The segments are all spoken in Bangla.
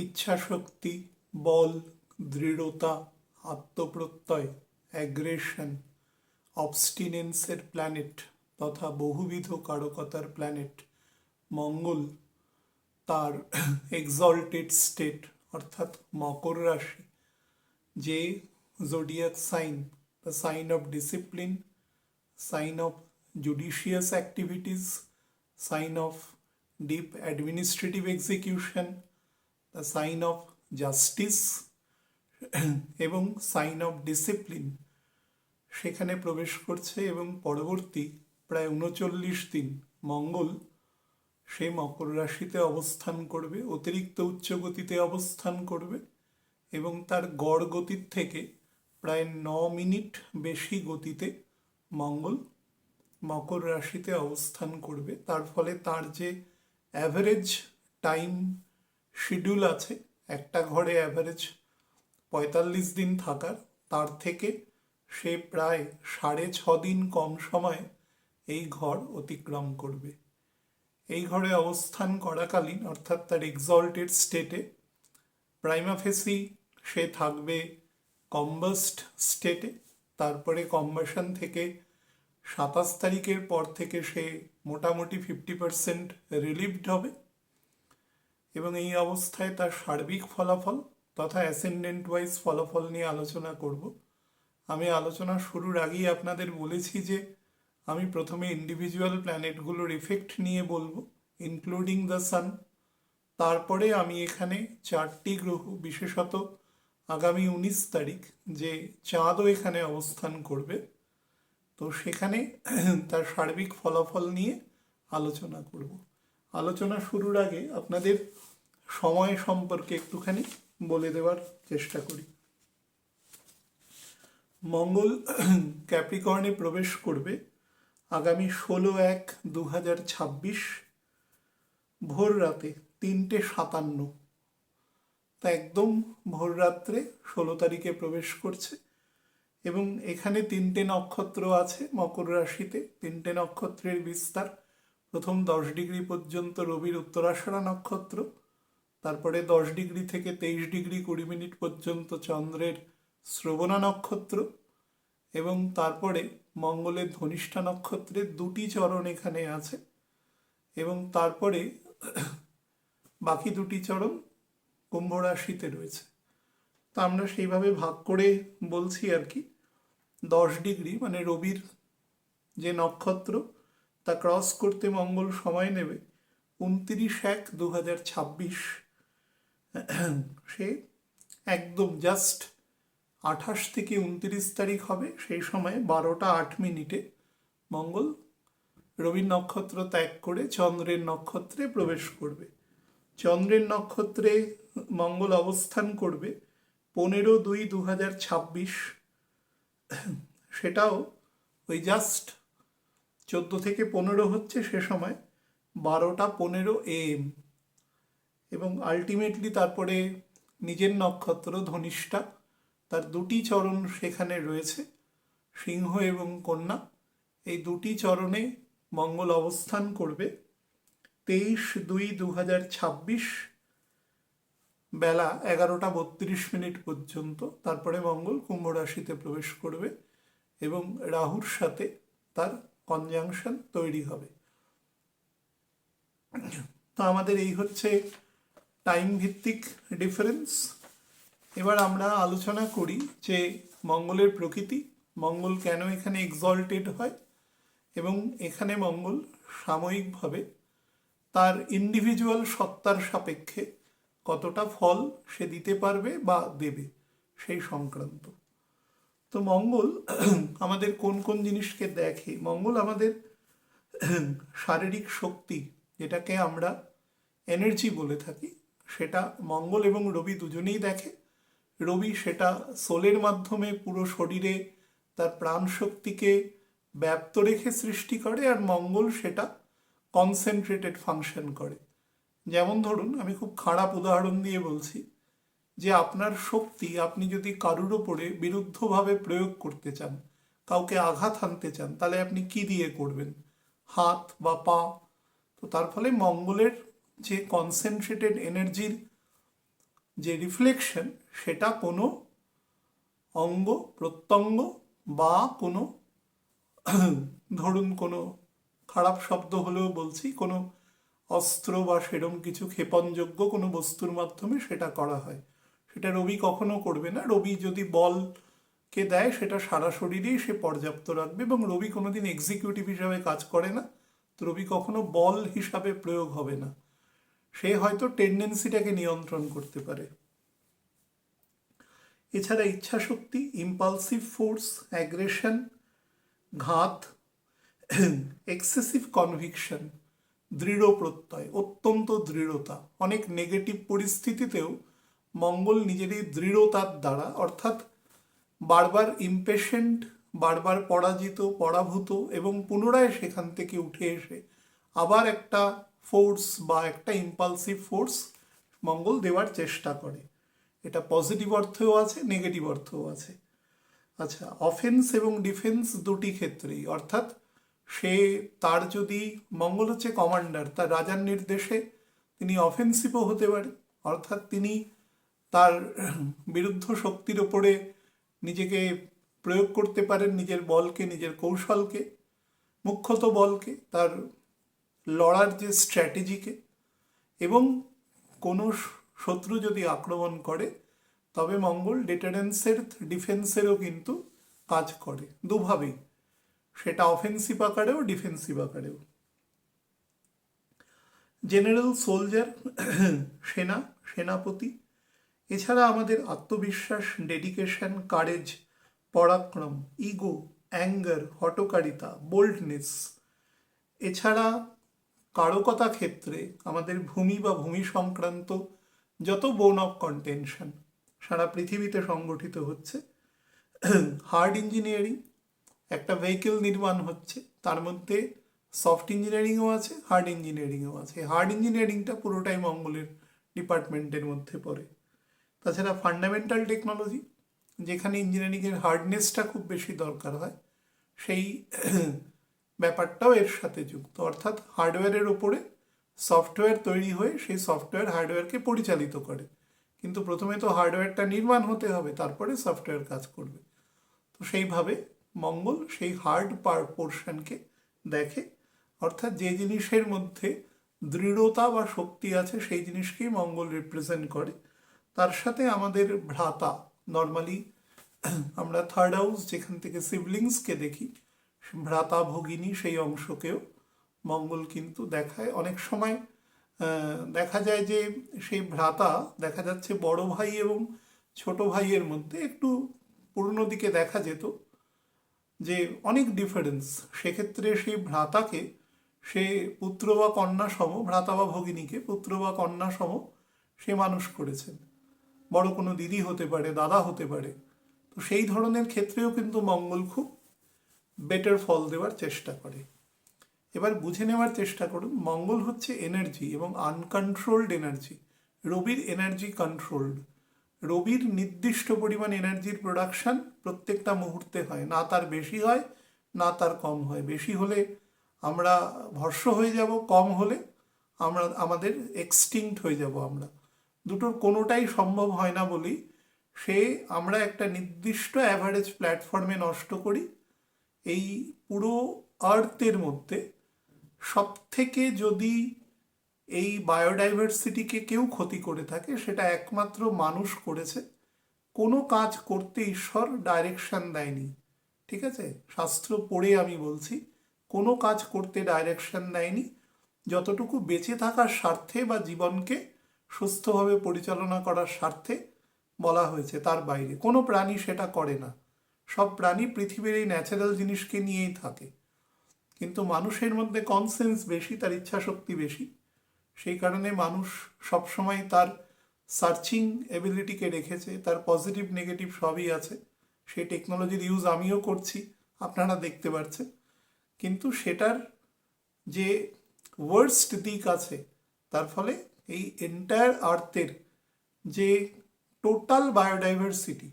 ইচ্ছা শক্তি, বল, দৃঢ়তা, আত্মপ্রত্যয়, অ্যাগ্রেশন, অবস্টিনেন্সের প্ল্যানেট তথা বহুবিধ কারকতার প্ল্যানেট মঙ্গল তার এক্সল্টেড স্টেট অর্থাৎ মকর রাশি, যে zodiac sign, the sign of discipline, sign of judicious activities, sign of deep administrative execution, the sign of justice এবং সাইন অফ ডিসিপ্লিন সেখানে প্রবেশ করছে। এবং পরবর্তী প্রায় ৩৯ দিন মঙ্গল সে মকর রাশিতে অবস্থান করবে, অতিরিক্ত উচ্চ গতিতে অবস্থান করবে এবং তার গড় গতির থেকে প্রায় ৯ মিনিট বেশি গতিতে মঙ্গল মকর রাশিতে অবস্থান করবে। তার ফলে তার যে অ্যাভারেজ টাইম শিডিউল আছে, একটা ঘরে অ্যাভারেজ ৪৫ দিন থাকার, তার থেকে সে প্রায় ৬.৫ দিন কম সময়ে এই ঘর অতিক্রম করবে। এই ঘরে অবস্থান করাকালীন অর্থাৎ তার এক্সল্টেড স্টেটে প্রাইমা ফেসি সে থাকবে কম্বাস্ট স্টেটে, তারপরে কম্বাসন থেকে ২৭ তারিখের পর থেকে সে মোটামুটি 50% রিলিভড হবে এবং এই অবস্থায় তার সার্বিক ফলাফল তথা অ্যাসেন্ডেন্ট ওয়াইজ ফলাফল নিয়ে আলোচনা করব। আমি আলোচনা শুরুর আগেই আপনাদের বলেছি যে আমি প্রথমে ইন্ডিভিজুয়াল প্ল্যানেটগুলোর ইফেক্ট নিয়ে বলবো, ইনক্লুডিং দ্য সান। তারপরে আমি এখানে 4টি গ্রহ, বিশেষত আগামী 19 তারিখ যে চাঁদও এখানে অবস্থান করবে, তো সেখানে তার সার্বিক ফলাফল নিয়ে আলোচনা করব। আলোচনা শুরুর আগে আপনাদের সময় সম্পর্কে একটুখানি বলে দেওয়ার চেষ্টা করি। মঙ্গল ক্যাপ্রিকর্নে প্রবেশ করবে আগামী 16/1/2026 ভোর রাতে 3:57। তা একদম ভোর রাত্রে 16 তারিখে প্রবেশ করছে এবং এখানে 3টে নক্ষত্র আছে মকর রাশিতে। 3টে নক্ষত্রের বিস্তার, প্রথম 10 ডিগ্রি পর্যন্ত রবির উত্তরাষাঢ়া নক্ষত্র, তারপরে 10 ডিগ্রি থেকে 23 ডিগ্রি 20 মিনিট পর্যন্ত চন্দ্রের শ্রবণা নক্ষত্র এবং তারপরে মঙ্গলের ধনিষ্ঠা নক্ষত্রের 2টি চরণ এখানে আছে এবং তারপরে বাকি 2টি চরণ কুম্ভ রাশিতে রয়েছে। তা আমরা সেইভাবে ভাগ করে বলছি আর কি। 10 ডিগ্রি মানে রবির যে নক্ষত্র, তা ক্রস করতে মঙ্গল সময় নেবে 29/1/2026। সে একদম জাস্ট 28 থেকে 29 তারিখ হবে, সেই সময় 12:08 মঙ্গল রবির নক্ষত্র ত্যাগ করে চন্দ্রের নক্ষত্রে প্রবেশ করবে। চন্দ্রের নক্ষত্রে মঙ্গল অবস্থান করবে 15/2/2026। সেটাও ওই জাস্ট 14 থেকে 15 হচ্ছে, সে সময় 12:15 AM এবং আলটিমেটলি তারপরে নিজের নক্ষত্র ধনিষ্ঠা, তার 2টি চরণ সেখানে রয়েছে, সিংহ এবং কন্যা। এই 2টি চরণে মঙ্গল অবস্থান করবে 23/2/2026 বেলা 11:32 পর্যন্ত। তারপরে মঙ্গল কুম্ভ রাশিতে প্রবেশ করবে এবং রাহুর সাথে তার কনজাংশন তৈরি হবে। তো আমাদের এই হচ্ছে টাইম ভিত্তিক ডিফারেন্স। এবার আমরা আলোচনা করি যে মঙ্গলের প্রকৃতি, মঙ্গল কেন এখানে এক্সল্টেড হয় এবং এখানে মঙ্গল সাময়িকভাবে তার ইন্ডিভিজুয়াল সত্তার সাপেক্ষে কতটা ফল সে দিতে পারবে বা দেবে সেই সংক্রান্ত। তো মঙ্গল আমাদের কোন কোন জিনিসকে দেখে? মঙ্গল আমাদের শারীরিক শক্তি, যেটাকে আমরা এনার্জি বলে থাকি, সেটা মঙ্গল এবং রবি দুজনেই দেখে। রবি সেটা সোলের মাধ্যমে পুরো শরীরে তার প্রাণ শক্তিকে ব্যাপ্ত রেখে সৃষ্টি করে, আর মঙ্গল সেটা কনসেন্ট্রেটেড ফাংশন করে। যেমন ধরুন, আমি খুব খারাপ উদাহরণ দিয়ে বলছি যে আপনার শক্তি আপনি যদি কারুর ওপরে বিরুদ্ধভাবে প্রয়োগ করতে চান, কাউকে আঘাত হানতে চান, তাহলে আপনি কি দিয়ে করবেন? হাত বা পা। তো তার ফলে মঙ্গলের যে কনসেন্ট্রেটেড এনার্জির যে রিফ্লেকশন সেটা কোনো অঙ্গ প্রত্যঙ্গ বা কোনো ধরুন কোনো খারাপ শব্দ হলেও বলছি কোনো অস্ত্র বা সেরম কিছু ক্ষেপণযোগ্য কোনো বস্তুর মাধ্যমে সেটা করা হয়। সেটা রবি কখনো করবে না। রবি যদি বলকে দেয় সেটা সারা শরীরেই সে পর্যাপ্ত রাখবে, এবং রবি কোনোদিন এক্সিকিউটিভ হিসাবে কাজ করে না, তো রবি কখনো বল হিসাবে প্রয়োগ হবে না। সে হয়তো টেন্ডেন্সিটাকে নিয়ন্ত্রণ করতে পারে। এছাড়া ইচ্ছাশক্তি, ইম্পালসিভ ফোর্স, অ্যাগ্রেশন, ঘাত, এক্সেসিভ কনভিকশন, দৃঢ় প্রত্যয়, অত্যন্ত দৃঢ়তা। অনেক নেগেটিভ পরিস্থিতিতেও মঙ্গল নিজের এই দৃঢ়তার দ্বারা, অর্থাৎ বারবার ইমপেশেন্ট, বারবার পরাজিত পরাভূত এবং পুনরায় সেখান থেকে উঠে এসে আবার একটা ফোর্স বা একটা ইম্পালসিভ ফোর্স মঙ্গল দেওয়ার চেষ্টা করে। এটা পজিটিভ অর্থেও আছে, নেগেটিভ অর্থেও আছে। আচ্ছা, অফেন্স এবং ডিফেন্স দুটি ক্ষেত্রেই, অর্থাৎ সে তার যদি মঙ্গল হচ্ছে কমান্ডার, তার রাজার নির্দেশে তিনি অফেন্সিভও হতে পারে, অর্থাৎ তিনি তার বিরুদ্ধ শক্তির ওপরে নিজেকে প্রয়োগ করতে পারেন, নিজের বলকে, নিজের কৌশলকে, মুখ্যত বলকে, তার লড়ার যে স্ট্র্যাটেজিকে। এবং কোনো শত্রু যদি আক্রমণ করে তবে মঙ্গল ডেটারেন্সের, ডিফেন্সেরও কিন্তু কাজ করে, দুভাবেই, সেটা অফেন্সিভ আকারেও ডিফেন্সিভ আকারেও। জেনারেল, সোলজার, সেনা, সেনাপতি। এছাড়া আমাদের আত্মবিশ্বাস, ডেডিকেশন, কারেজ, পরাক্রম, ইগো, অ্যাঙ্গার, হটকারিতা, বোল্ডনেস। এছাড়া কারকতা ক্ষেত্রে আমাদের ভূমি বা ভূমি সংক্রান্ত যত বোন অফ কন্টেনশন সারা পৃথিবীতে সংগঠিত হচ্ছে। হার্ড ইঞ্জিনিয়ারিং, একটা ভেহিকেল নির্মাণ হচ্ছে, তার মধ্যে সফট ইঞ্জিনিয়ারিংও আছে, হার্ড ইঞ্জিনিয়ারিংও আছে। হার্ড ইঞ্জিনিয়ারিংটা পুরোটাই মঙ্গলের ডিপার্টমেন্টের মধ্যে পড়ে। তাছাড়া ফান্ডামেন্টাল টেকনোলজি, যেখানে ইঞ্জিনিয়ারিংয়ের হার্ডনেসটা খুব বেশি দরকার হয়, সেই ব্যাপারটাও এর সাথে যুক্ত, অর্থাৎ হার্ডওয়্যারের ওপরে সফটওয়্যার তৈরি হয়ে সেই সফটওয়্যার হার্ডওয়্যারকে পরিচালিত করে। কিন্তু প্রথমে তো হার্ডওয়্যারটা নির্মাণ হতে হবে, তারপরে সফটওয়্যার কাজ করবে। তো সেইভাবে মঙ্গল সেই হার্ড পোর্শনকে দেখে, অর্থাৎ যে জিনিসের মধ্যে দৃঢ়তা বা শক্তি আছে সেই জিনিসকেই মঙ্গল রিপ্রেজেন্ট করে। তার সাথে আমাদের ভ্রাতা, নর্মালি আমরা থার্ড হাউস যেখান থেকে সিবলিংসকে দেখি, ভ্রাতা ভগিনী সেই অংশকেও মঙ্গল কিন্তু দেখায়। অনেক সময় দেখা যায় যে সেই ভ্রাতা দেখা যাচ্ছে বড় ভাই এবং ছোট ভাইয়ের মধ্যে একটু পুরনো দিকে দেখা যেত যে অনেক ডিফারেন্স। সেক্ষেত্রে সেই ভ্রাতাকে সে পুত্র বা কন্যা সম, ভ্রাতা বা ভগিনীকে পুত্র বা কন্যা সম সে মানুষ করেছেন। বড় কোনো দিদি হতে পারে, দাদা হতে পারে। তো সেই ধরনের ক্ষেত্রেও কিন্তু মঙ্গল খুব বেটার ফল দেওয়ার চেষ্টা করে। এবার বুঝে নেওয়ার চেষ্টা করুন, মঙ্গল হচ্ছে এনার্জি এবং আনকন্ট্রোলড এনার্জি। রবির এনার্জি কন্ট্রোলড। রবির নির্দিষ্ট পরিমাণ এনার্জির প্রোডাকশন প্রত্যেকটা মুহূর্তে হয়, না তার বেশি হয় না তার কম হয়। বেশি হলে আমরা ভস্ম হয়ে যাব, কম হলে আমাদের এক্সটিংক্ট হয়ে যাব আমরা। দুটোর কোনোটাই সম্ভব হয় না বলেই আমরা একটা নির্দিষ্ট অ্যাভারেজ প্ল্যাটফর্মে নষ্ট করি। এই পুরো আর্থের মধ্যে সব থেকে যদি এই বায়োডাইভার্সিটিকে কেউ ক্ষতি করে থাকে সেটা একমাত্র মানুষ করেছে। কোনো কাজ করতে ঈশ্বর ডাইরেকশন দেয়নি, ঠিক আছে? শাস্ত্র পড়ে আমি বলছি, কোনো কাজ করতে ডাইরেকশন দেয়নি। যতটুকু বেঁচে থাকার স্বার্থে বা জীবনকে সুস্থভাবে পরিচালনা করার স্বার্থে বলা হয়েছে, তার বাইরে কোনো প্রাণী সেটা করে না। সব প্রাণী পৃথিবীর এই ন্যাচারাল জিনিসকে নিয়েই থাকে, কিন্তু মানুষের মধ্যে কনসেন্স বেশি, তার ইচ্ছা শক্তি বেশি। সেই কারণে মানুষ সবসময় তার সার্চিং এবিলিটিকে রেখেছে, তার পজিটিভ নেগেটিভ সবই আছে। সেই টেকনোলজির ইউজ আমিও করছি, আপনারা দেখতে পাচ্ছেন। কিন্তু সেটার যে ওয়ার্স্ট দিক আছে, তার ফলে এই এন্টায়ার আর্থের যে টোটাল বায়োডাইভার্সিটি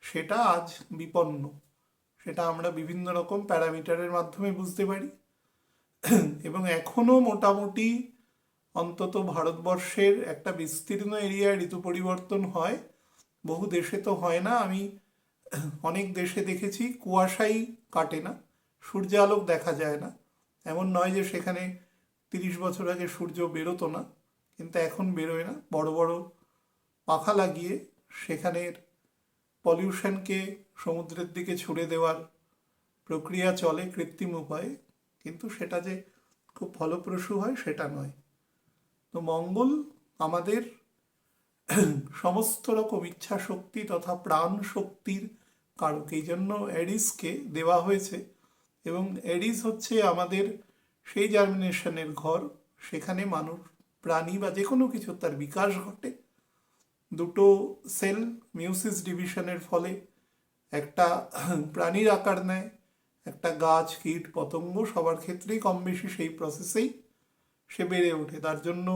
সেটা আজ বিপন্ন। সেটা আমরা বিভিন্ন রকম প্যারামিটারের মাধ্যমে বুঝতে পারি। এবং এখনও মোটামুটি অন্তত ভারতবর্ষের একটা বিস্তীর্ণ এরিয়ায় ঋতু পরিবর্তন হয়, বহু দেশে তো হয় না। আমি অনেক দেশে দেখেছি কুয়াশাই কাটে না, সূর্যালোক দেখা যায় না। এমন নয় যে সেখানে 30 বছর আগে সূর্য বেরোতো না, কিন্তু এখন বেরোয় না। বড় বড় পাখা লাগিয়ে সেখানের পলিউশনকে সমুদ্রের দিকে ছুড়ে দেওয়ার প্রক্রিয়া চলে কৃত্রিম উপায়ে, কিন্তু সেটা যে খুব ফলপ্রসূ হয় সেটা নয়। তো মঙ্গল আমাদের সমস্ত রকম ইচ্ছা শক্তি তথা প্রাণ শক্তির কারক, এই জন্য এরিসকে দেওয়া হয়েছে। এবং এরিস হচ্ছে আমাদের সেই জার্মিনেশনের ঘর, সেখানে মানুষ, প্রাণী বা যে কোনো কিছু তার বিকাশ ঘটে। দুটো সেল মিউসিস ডিভিশনের ফলে একটা প্রাণীর আকার নেয়, একটা গাছ, কীট, পতঙ্গ, সবার ক্ষেত্রেই কম বেশি সেই প্রসেসেই সে বেড়ে ওঠে। তার জন্য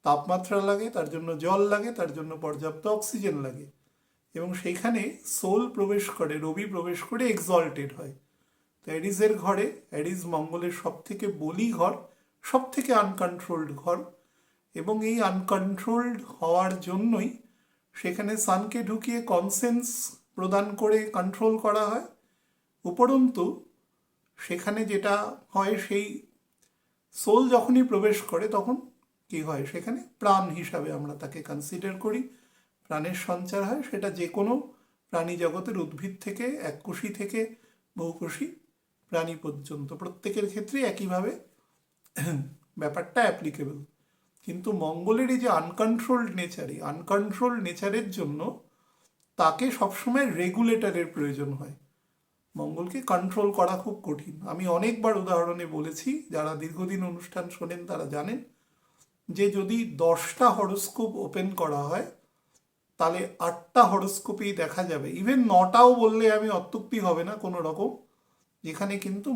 তাপমাত্রা লাগে, তার জন্য জল লাগে, তার জন্য পর্যাপ্ত অক্সিজেন লাগে। এবং সেইখানে সোল প্রবেশ করে, রবি প্রবেশ করে এক্সল্টেড হয়। তো এরিসের ঘরে, এরিস মঙ্গলের সব থেকে বলি ঘর, সব থেকে আনকন্ট্রোলড ঘর। এবং এই আনকন্ট্রোলড হওয়ার জন্যই সেখানে সানকে ঢুকিয়ে কনসেন্স প্রদান করে কন্ট্রোল করা হয়। উপরন্তু সেখানে যেটা হয়, সেই সোল যখনই প্রবেশ করে তখন কি হয়, সেখানে প্রাণ হিসাবে আমরা তাকে কনসিডার করি, প্রাণের সঞ্চার হয়। সেটা যে কোনো প্রাণী জগতের, উদ্ভিদ থেকে এককোষী থেকে বহুকোষী প্রাণী পর্যন্ত, প্রত্যেকের ক্ষেত্রে একইভাবে ব্যাপারটা অ্যাপ্লিকেবল। কিন্তু মঙ্গলের এই যে আনকন্ট্রোলড নেচার, এই আনকন্ট্রোলড নেচারের জন্য তাকে সবসময় রেগুলেটরের প্রয়োজন হয়। মঙ্গলকে কন্ট্রোল করা খুব কঠিন। আমি অনেকবার উদাহরণে বলেছি, যারা দীর্ঘদিন অনুষ্ঠান শোনেন তারা জানেন যে যদি 10টা হরোস্কোপ ওপেন করা হয় তাহলে 8টা হরোস্কোপেই দেখা যাবে, ইভেন 9টাও বললে আমি অত্যুক্তি হবে না কোনো রকম, যেখানে কিন্তু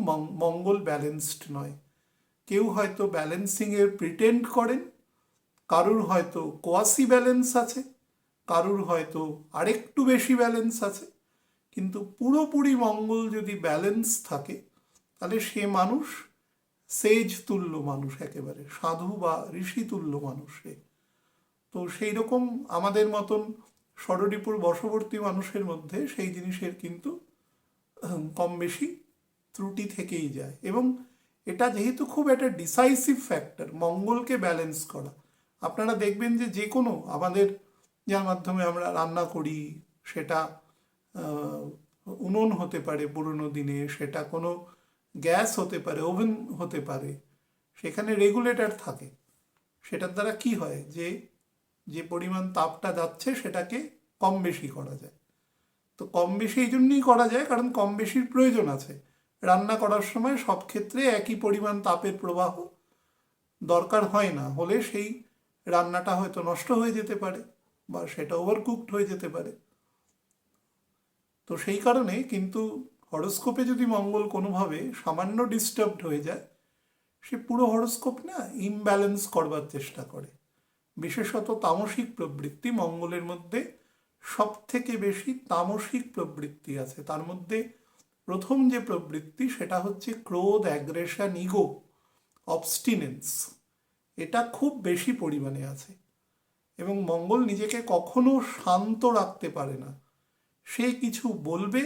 মঙ্গল ব্যালেন্সড নয়। কেউ হয়তো ব্যালেন্সিংয়ের প্রিটেন্ড করেন, কারুর হয়তো কোয়াসি ব্যালেন্স আছে, কারুর হয়তো আরেকটু বেশি ব্যালেন্স আছে। কিন্তু পুরোপুরি মঙ্গল যদি ব্যালেন্স থাকে তাহলে সে মানুষ সেজ তুল্য মানুষ, একেবারে সাধু বা ঋষি তুল্য মানুষ সে। তো সেই রকম আমাদের মতন ষড়রিপুর বশবর্তী মানুষের মধ্যে সেই জিনিসের কিন্তু কম বেশি ত্রুটি থেকেই যায়। এবং এটা যেহেতু খুব একটা ডিসাইসিভ ফ্যাক্টর মঙ্গলকে ব্যালেন্স করা, আপনারা দেখবেন যে যে কোনো আমাদের যার মাধ্যমে আমরা রান্না করি, সেটা উনুন হতে পারে পুরনো দিনে, সেটা কোনো গ্যাস হতে পারে, ওভেন হতে পারে, সেখানে রেগুলেটর থাকে। সেটার দ্বারা কি হয়, যে যে পরিমাণ তাপটা যাচ্ছে সেটাকে কম বেশি করা যায়। তো কম বেশি এই জন্যই করা যায় কারণ কম বেশির প্রয়োজন আছে। রান্না করার সময় সব ক্ষেত্রে একই পরিমাণ তাপের প্রবাহ দরকার হয় না, হলে সেই রান্নাটা হয়তো নষ্ট হয়ে যেতে পারে বা সেটা ওভারকুকড হয়ে যেতে পারে। তো সেই কারণে কিন্তু হরোস্কোপে যদি মঙ্গল কোনোভাবে সামান্য ডিস্টার্বড হয়ে যায়, সে পুরো হরোস্কোপ না ইমব্যালেন্স করবার চেষ্টা করে। বিশেষত তামসিক প্রবৃত্তি, মঙ্গলের মধ্যে সব থেকে বেশি তামসিক প্রবৃত্তি আছে। তার মধ্যে প্রথম যে প্রবৃত্তি সেটা হচ্ছে ক্রোধ, অ্যাগ্রেশন, ইগো, অবস্টিনেন্স। এটা খুব বেশি পরিমাণে আছে এবং মঙ্গল নিজেকে কখনো শান্ত রাখতে পারে না। সে কিছু বলবে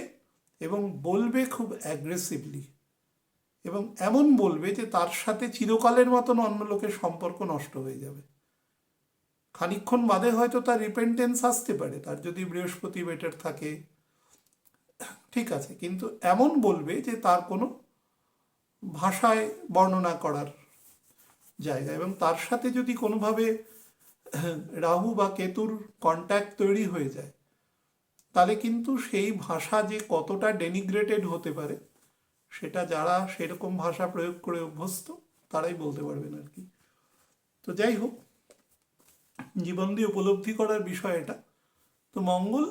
এবং বলবে খুব অ্যাগ্রেসিভলি, এবং এমন বলবে যে তার সাথে চিরকালের মতন অন্য লোকের সম্পর্ক নষ্ট হয়ে যাবে। খানিকক্ষণ বাদে হয়তো তার রিপেন্টেন্স আসতে পারে, তার যদি বৃহস্পতি বেটার থাকে, ঠিক আছে, কিন্তু এমন বলবে যে তার কোনো ভাষায় বর্ণনা করার জায়গা। এবং তার সাথে যদি কোনোভাবে রাহু বা কেতুর কন্ট্যাক্ট তৈরি হয়ে যায় তাহলে কিন্তু সেই ভাষা যে কতটা ডেনিগ্রেটেড হতে পারে সেটা যারা সেরকম ভাষা প্রয়োগ করে অভ্যস্ত তারাই বলতে পারবেন আর কি। তো যাই হোক, জীবন দিয়ে উপলব্ধি করার বিষয় এটা। তো মঙ্গল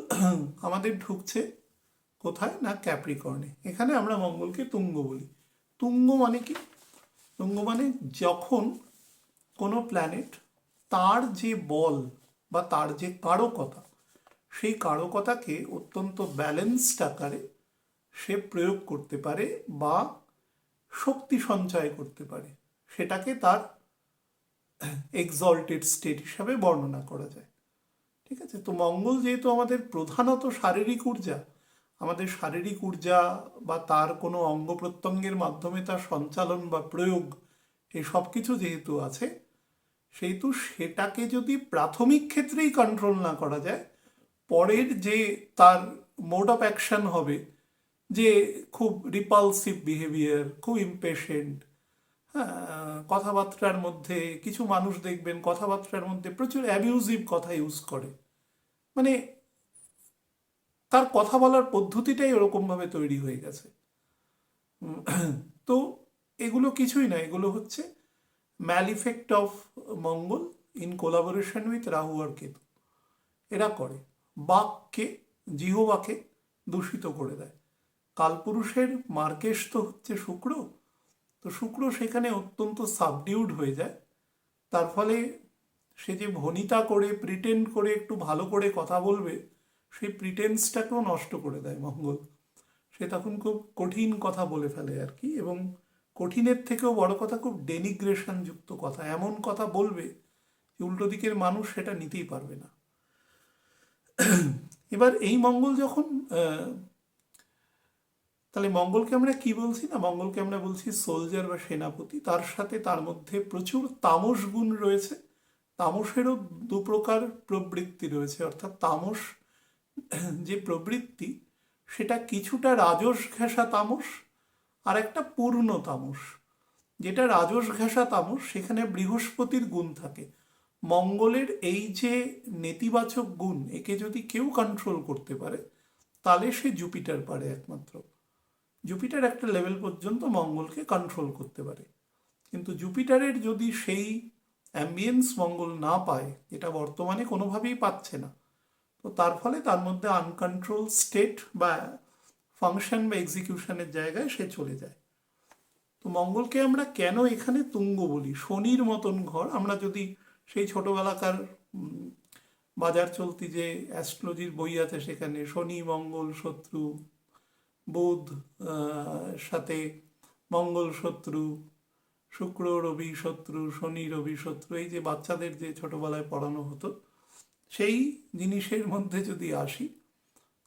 আমাদের ঢুকছে কোথায় না, ক্যাপ্রিকর্নে। এখানে আমরা মঙ্গলকে তুঙ্গ বলি। তুঙ্গ মানে কি? তুঙ্গ মানে যখন কোনো প্ল্যানেট তার যে বল বা তার যে কারকতা, সেই কারকতাকে অত্যন্ত ব্যালেন্সড আকারে সে প্রয়োগ করতে পারে বা শক্তি সঞ্চয় করতে পারে, সেটাকে তার এক্সল্টেড স্টেট হিসাবে বর্ণনা করা যায়। ঠিক আছে, তো মঙ্গল যেহেতু আমাদের প্রধানত শারীরিক ঊর্জা, আমাদের শারীরিক ঊর্জা বা তার কোনো অঙ্গ প্রত্যঙ্গের মাধ্যমে তার সঞ্চালন বা প্রয়োগ, এই সব কিছু যেহেতু আছে, সেহেতু সেটাকে যদি প্রাথমিক ক্ষেত্রেই কন্ট্রোল না করা যায়, পরের যে তার মোড অফ অ্যাকশন হবে, যে খুব রিপালসিভ বিহেভিয়ার, খুব ইমপেশেন্ট, হ্যাঁ, কথাবার্তার মধ্যে কিছু মানুষ দেখবেন কথাবার্তার মধ্যে প্রচুর অ্যাবিউজিভ কথা ইউজ করে, মানে তার কথা বলার পদ্ধতিটাই ওরকমভাবে তৈরি হয়ে গেছে। তো এগুলো কিছুই না, এগুলো হচ্ছে mal effect of Mangal in collaboration with Rahu আর কেতু। এরা করে বাককে, জিহ্বাকে দূষিত করে দেয়। কালপুরুষের মার্কেশ তো হচ্ছে শুক্র, তো শুক্র সেখানে অত্যন্ত সাবডিউড হয়ে যায়। তার ফলে সে যে ভনিতা করে প্রিটেন্ড করে একটু ভালো করে কথা বলবে, সেই প্রিটেন্সটাকেও নষ্ট করে দেয় মঙ্গল। সে তখন খুব কঠিন কথা বলে ফেলে আর কি, এবং কঠিনের থেকেও বড় কথা খুব ডেনিগ্রেশন যুক্ত কথা, এমন কথা বলবে যে উল্টো দিকের মানুষ সেটা নিতেই পারবে না। এবার এই মঙ্গল যখন তাহলে মঙ্গলকে আমরা কি বলছি না, মঙ্গলকে আমরা বলছি সোলজার বা সেনাপতি। তার সাথে তার মধ্যে প্রচুর তামস গুণ রয়েছে। তামসেরও দু প্রকার প্রবৃত্তি রয়েছে, অর্থাৎ তামস যে প্রবৃত্তি সেটা কিছুটা রাজস ঘেঁষা তামস আর একটা পূর্ণ তামস। যেটা রাজস ঘেঁষা তামস সেখানে বৃহস্পতির গুণ থাকে। মঙ্গলের এই যে নেতিবাচক গুণ, একে যদি কেউ কন্ট্রোল করতে পারে তাহলে সে জুপিটার পারে একমাত্র। জুপিটার একটা লেভেল পর্যন্ত মঙ্গলকে কন্ট্রোল করতে পারে, কিন্তু জুপিটারের যদি সেই অ্যাম্বিয়েন্স মঙ্গল না পায়, যেটা বর্তমানে কোনোভাবেই পাচ্ছে না, তো তার ফলে তার মধ্যে আনকন্ট্রোল স্টেট বা ফাংশন বা এক্সিকিউশনের জায়গায় সে চলে যায়। তো মঙ্গলকে আমরা কেন এখানে তুঙ্গ বলি, শনির মতন ঘর। আমরা যদি সেই ছোটবেলাকার বাজার চলতি যে অ্যাস্ট্রোলজির বই আছে, সেখানে শনি মঙ্গল শত্রু, বুধ সাথে মঙ্গল শত্রু, শুক্র রবি শত্রু, শনি রবি শত্রু, এই যে বাচ্চাদের যে ছোটবেলায় পড়ানো হতো, সেই জিনিসের মধ্যে যদি আসি,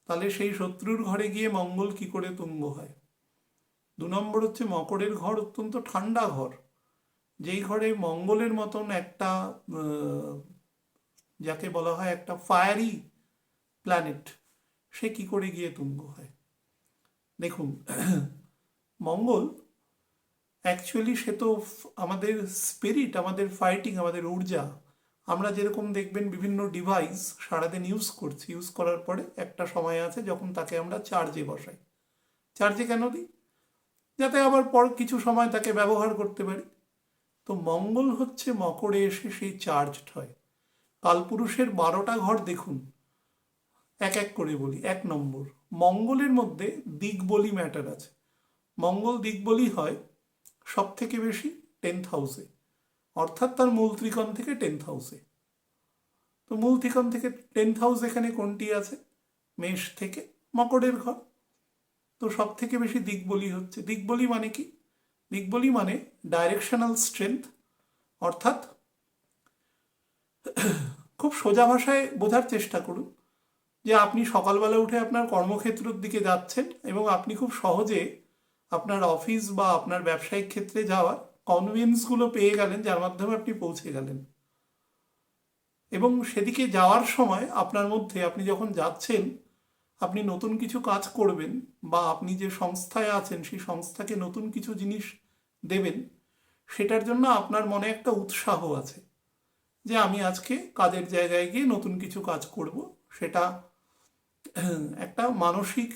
তাহলে সেই শত্রুর ঘরে গিয়ে মঙ্গল কি করে তুঙ্গ হয়। 2 নম্বর হচ্ছে মকরের ঘর অত্যন্ত ঠান্ডা ঘর, যেই ঘরে মঙ্গলের মতন একটা যাকে বলা হয় একটা ফায়ারি প্ল্যানেট, সে কি করে গিয়ে তুঙ্গ হয়। দেখুন, মঙ্গল অ্যাকচুয়ালি সে তো আমাদের স্পিরিট, আমাদের ফাইটিং, আমাদের ঊর্জা। আমরা যেরকম দেখবেন বিভিন্ন ডিভাইস সারাদিন ইউজ করছি, ইউজ করার পরে একটা সময় আছে যখন তাকে আমরা চার্জে বসাই। চার্জে কেন দিই? যাতে আবার পর কিছু সময় তাকে ব্যবহার করতে পারি। তো মঙ্গল হচ্ছে মকরে এসে সেই চার্জড হয়। কালপুরুষের 12টা ঘর দেখুন, এক এক করে বলি। 1 নম্বর, মঙ্গলের মধ্যে দিকবলি ম্যাটার আছে। মঙ্গল দিকবলি হয় সব থেকে বেশি 10th হাউসে, অর্থাৎ তার মূল ত্রিকোণ থেকে 10th হাউসে। তো মূল ত্রিকোণ থেকে 10th হাউস এখানে কোনটি আছে? মেষ থেকে মকরের ঘর। তো সব থেকে বেশি দিকবলি হচ্ছে। দিকবলি মানে কি? দিকবলি মানে ডাইরেকশনাল স্ট্রেংথ, অর্থাৎ খুব সোজা ভাষায় বোঝার চেষ্টা করুন যে আপনি সকালবেলা উঠে আপনার কর্মক্ষেত্রের দিকে যাচ্ছেন এবং আপনি খুব সহজে আপনার অফিস বা আপনার ব্যবসায়িক ক্ষেত্রে যাওয়ার কনভেন্সগুলো পেয়ে গেলেন, যার মাধ্যমে আপনি পৌঁছে গেলেন। এবং সেদিকে যাওয়ার সময় আপনার মধ্যে, আপনি যখন যাচ্ছেন, আপনি নতুন কিছু কাজ করবেন বা আপনি যে সংস্থায় আছেন সেই সংস্থাকে নতুন কিছু জিনিস দেবেন, সেটার জন্য আপনার মনে একটা উৎসাহ আছে যে আমি আজকে কাজের জায়গায় গিয়ে নতুন কিছু কাজ করব। সেটা একটা মানসিক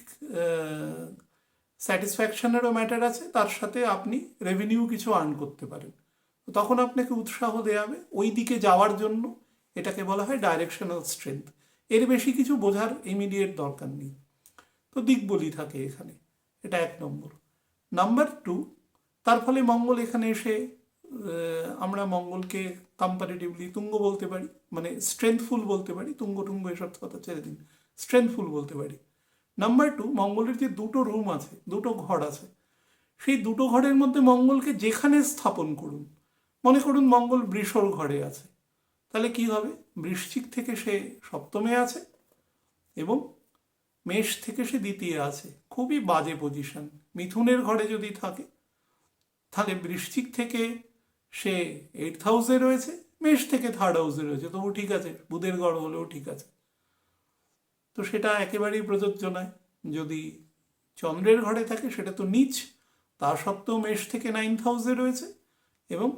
স্যাটিসফ্যাকশনেরও ম্যাটার আছে, তার সাথে আপনি রেভিনিউ কিছু আর্ন করতে পারেন। তখন আপনাকে উৎসাহ দেওয়াবে ওই দিকে যাওয়ার জন্য। এটাকে বলা হয় ডাইরেকশনাল স্ট্রেংথ। এর বেশি কিছু বোঝার ইমিডিয়েট দরকার নেই। তো দিকবলি থাকে এখানে, এটা 1 নম্বর। নাম্বার 2, তার ফলে মঙ্গল এখানে এসে আমরা মঙ্গলকে কম্পারেটিভলি তুঙ্গ বলতে পারি, মানে স্ট্রেংথফুল বলতে পারি। তুঙ্গ টুঙ্গ এসব কথা ছেড়ে দিন, স্ট্রেংথফুল বলতে পারি। নাম্বার 2, মঙ্গলের যে 2টো রুম আছে, 2টো ঘর আছে, সেই 2টো ঘরের মধ্যে মঙ্গলকে যেখানে স্থাপন করুন, মনে করুন মঙ্গল বৃষর ঘরে আছে, তাহলে কি হবে? বৃশ্চিক থেকে সে সপ্তমে আছে এবং মেষ থেকে সে দ্বিতীয় আছে, খুবই বাজে পজিশন। মিথুনের ঘরে যদি থাকে তাহলে বৃশ্চিক থেকে সে 8th হাউসে রয়েছে, মেষ থেকে 3rd হাউসে রয়েছে, তবু ঠিক আছে, বুধের ঘর হলেও ঠিক আছে। তো সেটা একেবারেই প্রযোজ্য নয়। যদি চন্দ্রের ঘরে থাকে সেটা তো নিচ, তা সত্ত্বেও মেষ থেকে 9th হাউসে রয়েছে এবং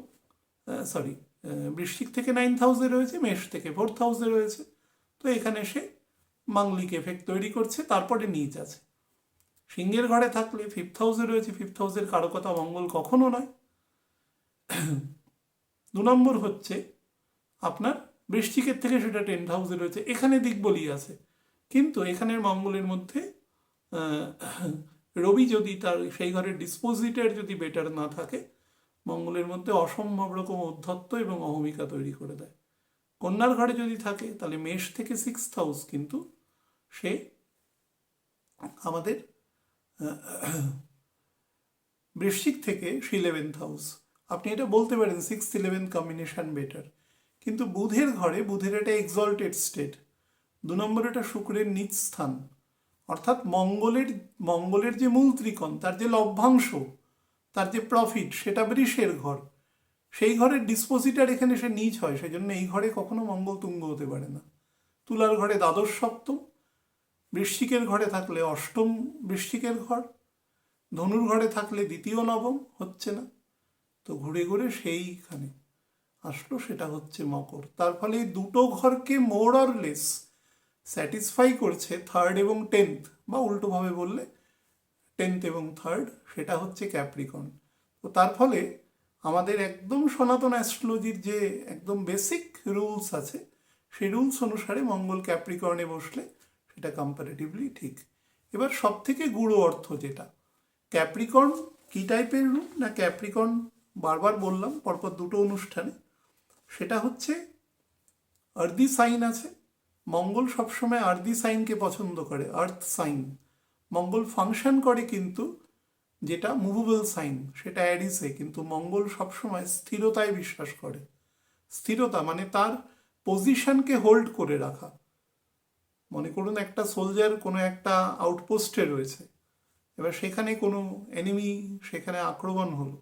বৃশ্চিক থেকে 9th হাউসে রয়েছে, মেষ থেকে 4th হাউসে রয়েছে। তো এখানে সে মাঙ্গলিক এফেক্ট তৈরি করছে, তারপরে নিচ আছে। সিংহের ঘরে থাকলে 5th হাউসে রয়েছে, 5th হাউসের কারকতা মঙ্গল কখনো নয়। 2 নম্বর হচ্ছে আপনার বৃশ্চিকের থেকে সেটা 10th হাউসে রয়েছে, এখানে দিকবলি আছে, কিন্তু এখানের মঙ্গলের মধ্যে রবি যদি তার সেই ঘরের ডিসপোজিটার যদি বেটার না থাকে, মঙ্গলের মধ্যে অসম্ভব রকম ঔদ্ধত্য এবং অহমিকা তৈরি করে দেয়। কন্যার ঘরে যদি থাকে তাহলে মেষ থেকে 6th হাউস, কিন্তু সে আমাদের বৃশ্চিক থেকে 11th হাউস। আপনি এটা বলতে পারেন 6-11 কম্বিনেশন বেটার, কিন্তু বুধের ঘরে, বুধের এটা এক্সল্টেড স্টেট। 2 নম্বর এটা শুক্রের নিচ স্থান, অর্থাৎ মঙ্গলের যে মূল ত্রিকোণ, তার যে লভ্যাংশ, তার যে প্রফিট, সেটা বৃষের ঘর, সেই ঘরের ডিসপোজিটার এখানে সে নিচ হয়, সেজন্য এই ঘরে কখনো মঙ্গল তুঙ্গ হতে পারে না। তুলার ঘরে দ্বাদশ সপ্তম, বৃশ্চিকের ঘরে থাকলে অষ্টম বৃশ্চিকের ঘর, ধনুর ঘরে থাকলে দ্বিতীয় নবম, হচ্ছে না। তো ঘুরে ঘুরে সেইখানে আসলো, সেটা হচ্ছে মকর। তার ফলে এই দুটো ঘরকে মোর অর লেস স্যাটিসফাই করছে 3rd এবং 10th, বা উল্টোভাবে বললে 10th এবং 3rd, সেটা হচ্ছে ক্যাপ্রিকর্ন। তো তার ফলে আমাদের একদম সনাতন অ্যাস্ট্রোলজির যে একদম বেসিক রুলস আছে, সেই রুলস অনুসারে মঙ্গল ক্যাপ্রিকর্নে বসলে সেটা কম্পারেটিভলি ঠিক। এবার সব থেকে গুঁড়ো অর্থ যেটা, ক্যাপ্রিকর্ন কি টাইপের রূপ না, ক্যাপ্রিকর্ন বারবার বললাম পরপর দুটো অনুষ্ঠানে, সেটা হচ্ছে আর্দি সাইন আছে। মঙ্গল সবসময় আর্দি সাইনকে পছন্দ করে, আর্থ সাইন। মঙ্গল ফাংশন করে কিন্তু যেটা মুভেবল সাইন, সেটা অ্যারিসে, কিন্তু মঙ্গল সবসময় স্থিরতায় বিশ্বাস করে। স্থিরতা মানে তার পজিশনকে হোল্ড করে রাখা। মনে করুন একটা সোলজার কোনো একটা আউটপোস্টে রয়েছে, এবার সেখানে কোনো এনিমি সেখানে আক্রমণ হলো,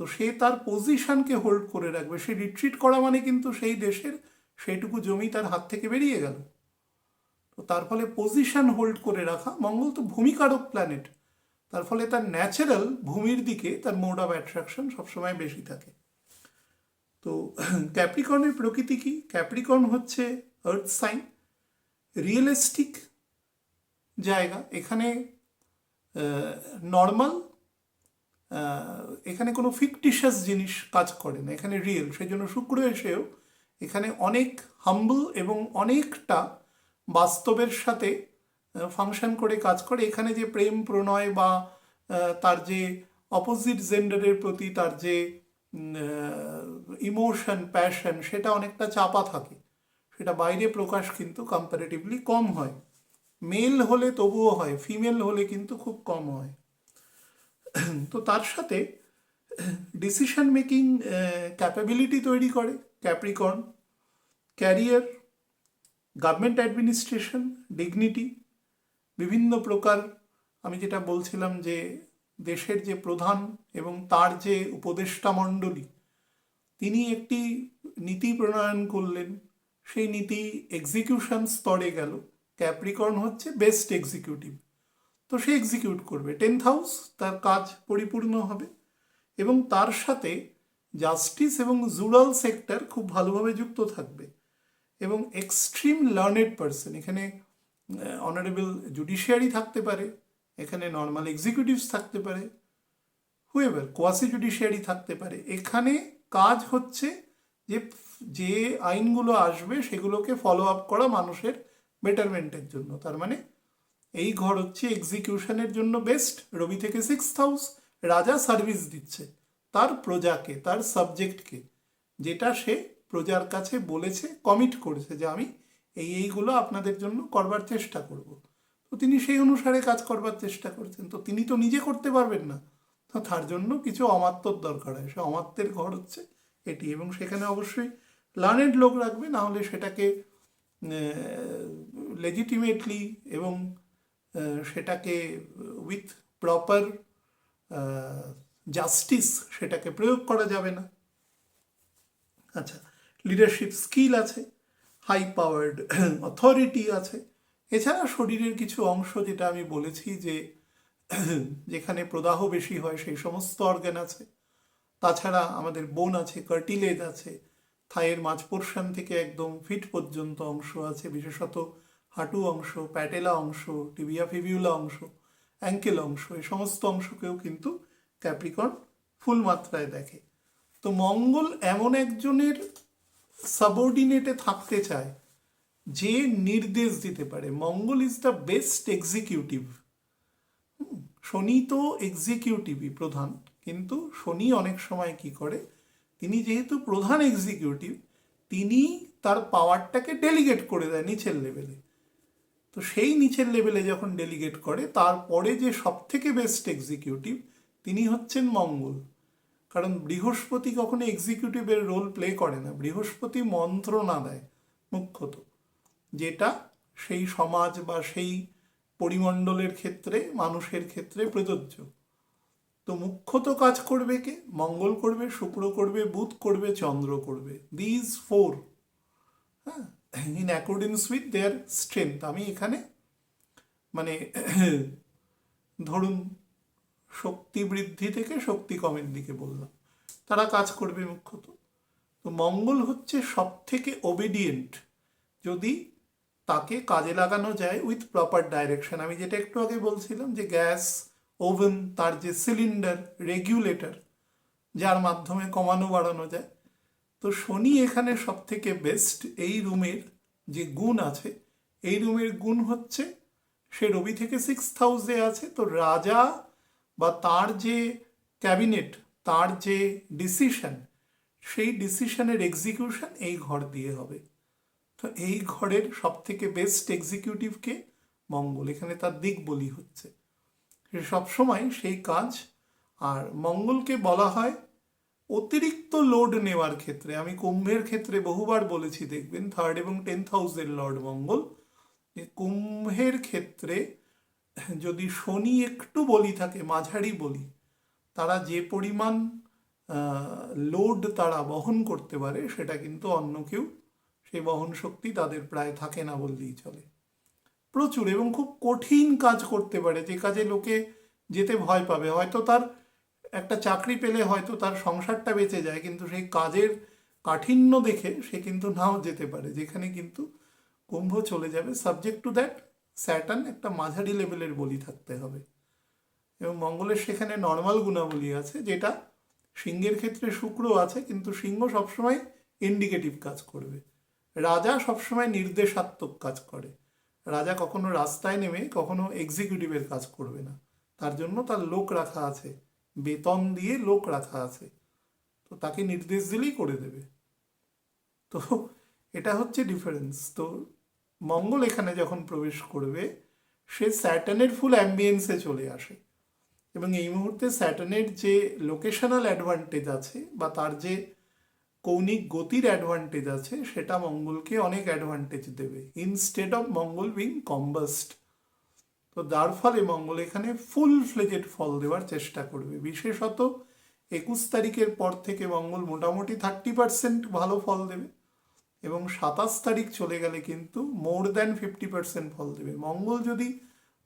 তো সে তার পজিশনকে হোল্ড করে রাখবে। সে রিট্রিট করা মানে কিন্তু সেই দেশের সেইটুকু জমি তার হাত থেকে বেরিয়ে গেল। তো তার ফলে পজিশন হোল্ড করে রাখা, মঙ্গল তো ভূমিকারক প্ল্যানেট, তার ফলে তার ন্যাচারাল ভূমির দিকে তার মোড অফ অ্যাট্রাকশন সবসময় বেশি থাকে। তো ক্যাপ্রিকর্নের প্রকৃতি কি? ক্যাপ্রিকর্ন হচ্ছে আর্থ সাইন, রিয়েলিস্টিক জায়গা। এখানে নর্মাল, এখানে কোনো ফিকটিশাস জিনিস কাজ করে না, এখানে রিয়েল। সেই জন্য শুক্র এসেও এখানে অনেক হাম্বল এবং অনেকটা বাস্তবের সাথে ফাংশন করে কাজ করে। এখানে যে প্রেম প্রণয় বা তার যে অপোজিট জেন্ডারের প্রতি তার যে ইমোশন, প্যাশন, সেটা অনেকটা চাপা থাকে, সেটা বাইরে প্রকাশ কিন্তু কম্পারেটিভলি কম হয়। মেল হলে তবুও হয়, ফিমেল হলে কিন্তু খুব কম হয়। তো তার সাথে ডিসিশন মেকিং ক্যাপাবিলিটি তৈরি করে Capricorn, career, government administration, dignity, বিভিন্ন প্রকার। আমি যেটা বলছিলাম যে দেশের যে প্রধান এবং তার যে উপদেষ্টা মণ্ডলী, তিনি একটি নীতি প্রণয়ন করলেন, সেই নীতি এক্সিকিউশন স্তরে গেল, ক্যাপ্রিকর্ন হচ্ছে বেস্ট এক্সিকিউটিভ, তো সে এক্সিকিউট করবে। 10th হাউস তার কাজ পরিপূর্ণ হবে, এবং তার সাথে জাস্টিস এবং জুরাল সেক্টর খুব ভালোভাবে যুক্ত থাকবে, এবং এক্সট্রিম লার্নেড পার্সন। এখানে অনারেবল জুডিশিয়ারি থাকতে পারে, এখানে নর্মাল এক্সিকিউটিভস থাকতে পারে, হুয়েভার কোয়াসি জুডিশিয়ারি থাকতে পারে। এখানে কাজ হচ্ছে যে যে আইনগুলো আসবে সেগুলোকে ফলো আপ করা মানুষের বেটারমেন্টের জন্য। তার মানে এই ঘর হচ্ছে এক্সিকিউশনের জন্য বেস্ট। রবি থেকে 6th হাউস, রাজা সার্ভিস দিচ্ছে তার প্রজাকে, তার সাবজেক্টকে, যেটা সে প্রজার কাছে বলেছে, কমিট করেছে যে আমি এইগুলো আপনাদের জন্য করবার চেষ্টা করব। তো তিনি সেই অনুসারে কাজ করবার চেষ্টা করছেন। তো তিনি তো নিজে করতে পারবেন না, তো তার জন্য কিছু অমাত্যর দরকার হয়, সে অমাত্যের ঘর হচ্ছে এটি, এবং সেখানে অবশ্যই লার্নেড লোক রাখবে, না হলে সেটাকে লেজিটিমেটলি এবং সেটাকে উইথ প্রপার জাস্টিস সেটাকে প্রয়োগ করা যাবে না। আচ্ছা, লিডারশিপ স্কিল আছে, হাই পাওয়ার্ড অথরিটি আছে, এছাড়া শরীরের কিছু অংশ যেটা আমি বলেছি যে যেখানে প্রদাহ বেশি হয় সেই সমস্ত অর্গান আছে। তাছাড়া আমাদের বোন আছে, কার্টিলেজ আছে, থাইয়ের মাঝ পোর্শন থেকে একদম ফিট পর্যন্ত অংশ আছে, বিশেষত হাঁটু অংশ, প্যাটেলা অংশ, টিবিয়া ফিবিউলা অংশ, অ্যাঙ্কেল অংশ, এই সমস্ত অংশকেও কিন্তু ক্যাপ্রিকর্ন ফুল মাত্রায় দেখে। তো মঙ্গল এমন একজনের সাবঅর্ডিনেটে থাকতে চায় যে নির্দেশ দিতে পারে। মঙ্গল ইজ দ্য বেস্ট এক্সিকিউটিভ। শনি তো এক্সিকিউটিভই প্রধান, কিন্তু শনি অনেক সময় কি করে, তিনি যেহেতু প্রধান এক্সিকিউটিভ, তিনি তার পাওয়ারটাকে ডেলিগেট করে দেয় নিচের লেভেলে। তো সেই নিচের লেভেলে যখন ডেলিগেট করে, তারপরে যে সব থেকে বেস্ট এক্সিকিউটিভ তিনি হচ্ছেন মঙ্গল। কারণ বৃহস্পতি কখনো এক্সিকিউটিভের রোল প্লে করে না, বৃহস্পতি মন্ত্রণা দেয় মুখ্যত, যেটা সেই সমাজ বা সেই পরিমণ্ডলের ক্ষেত্রে, মানুষের ক্ষেত্রে প্রযোজ্য। তো মুখ্যত কাজ করবে কে? মঙ্গল করবে, শুক্র করবে, বুধ করবে, চন্দ্র করবে। দিজ ফোর, হ্যাঁ, in accordance with their strength. আমি এখানে মানে ধরুন শক্তি বৃদ্ধি থেকে শক্তি কমের দিকে বললাম, তারা কাজ করবে মুখ্যত। তো মঙ্গল হচ্ছে সব থেকে ওবিডিয়েন্ট যদি তাকে কাজে লাগানো যায় উইথ প্রপার ডাইরেকশন। আমি যেটা একটু আগে বলছিলাম যে গ্যাস ওভেন, তার যে সিলিন্ডার রেগুলেটর যার মাধ্যমে কমানো বাড়ানো যায়, তো শনি এখানে সব থেকে বেস্ট। এই রুমের যে গুণ আছে, এই রুমের গুণ হচ্ছে সে রবি থেকে 6th হাউসে আছে। তো রাজা বা তার যে ক্যাবিনেট, তার যে ডিসিশন, সেই ডিসিশনের এক্সিকিউশন এই ঘর দিয়ে হবে। তো এই ঘরের সব থেকে বেস্ট এক্সিকিউটিভকে মঙ্গল, এখানে তার দিক বলি হচ্ছে, সে সবসময় সেই কাজ। আর মঙ্গলকে বলা হয় অতিরিক্ত লোড নেওয়ার ক্ষেত্রে, আমি কুম্ভের ক্ষেত্রে বহুবার বলেছি, দেখবেন 3rd এবং 10th হাউসের লর্ড মঙ্গল, কুম্ভের ক্ষেত্রে যদি শনি একটু বলি থাকে, মাঝারি বলি, তারা যে পরিমাণ লোড তারা বহন করতে পারে সেটা কিন্তু অন্য কেউ, সেই বহন শক্তি তাদের প্রায় থাকে না বললেই চলে। প্রচুর এবং খুব কঠিন কাজ করতে পারে, যে কাজে লোকে যেতে ভয় পাবে। হয়তো তার একটা চাকরি পেলে হয়তো তার সংসারটা বেঁচে যায়, কিন্তু সেই কাজের কাঠিন্য দেখে সে কিন্তু নাও যেতে পারে, যেখানে কিন্তু কুম্ভ চলে যাবে। সাবজেক্ট টু দ্যাট স্যাটার্ন একটা মাঝারি লেভেলের বলি থাকতে হবে। এবং মঙ্গলের সেখানে নর্মাল গুণাবলী আছে, যেটা সিংহের ক্ষেত্রে শুক্র আছে, কিন্তু সিংহ সবসময় ইন্ডিকেটিভ কাজ করবে। রাজা সবসময় নির্দেশাত্মক কাজ করে। রাজা কখনো রাস্তায় নেমে কখনো এক্সিকিউটিভের কাজ করবে না, তার জন্য তার লোক রাখা আছে, বেতন দিয়ে লোক রাখা আছে, তো তাকে নির্দেশ দিলেই করে দেবে। তো এটা হচ্ছে ডিফারেন্স। তো মঙ্গল এখানে যখন প্রবেশ করবে, সে স্যাটার্নের ফুল অ্যাম্বিয়েন্সে চলে আসে, এবং এই মুহূর্তে স্যাটার্নের যে লোকেশনাল অ্যাডভান্টেজ আছে বা তার যে কৌণিক গতির অ্যাডভান্টেজ আছে, সেটা মঙ্গলকে অনেক অ্যাডভান্টেজ দেবে, instead of Mangal being combust. তো যার ফলে মঙ্গল এখানে ফুল ফ্লেজেড ফল দেওয়ার চেষ্টা করবে। বিশেষত 21 তারিখের পর থেকে মঙ্গল মোটামুটি 30% ভালো ফল দেবে, এবং 27 তারিখ চলে গেলে কিন্তু মোর দ্যান 50% ফল দেবে। মঙ্গল যদি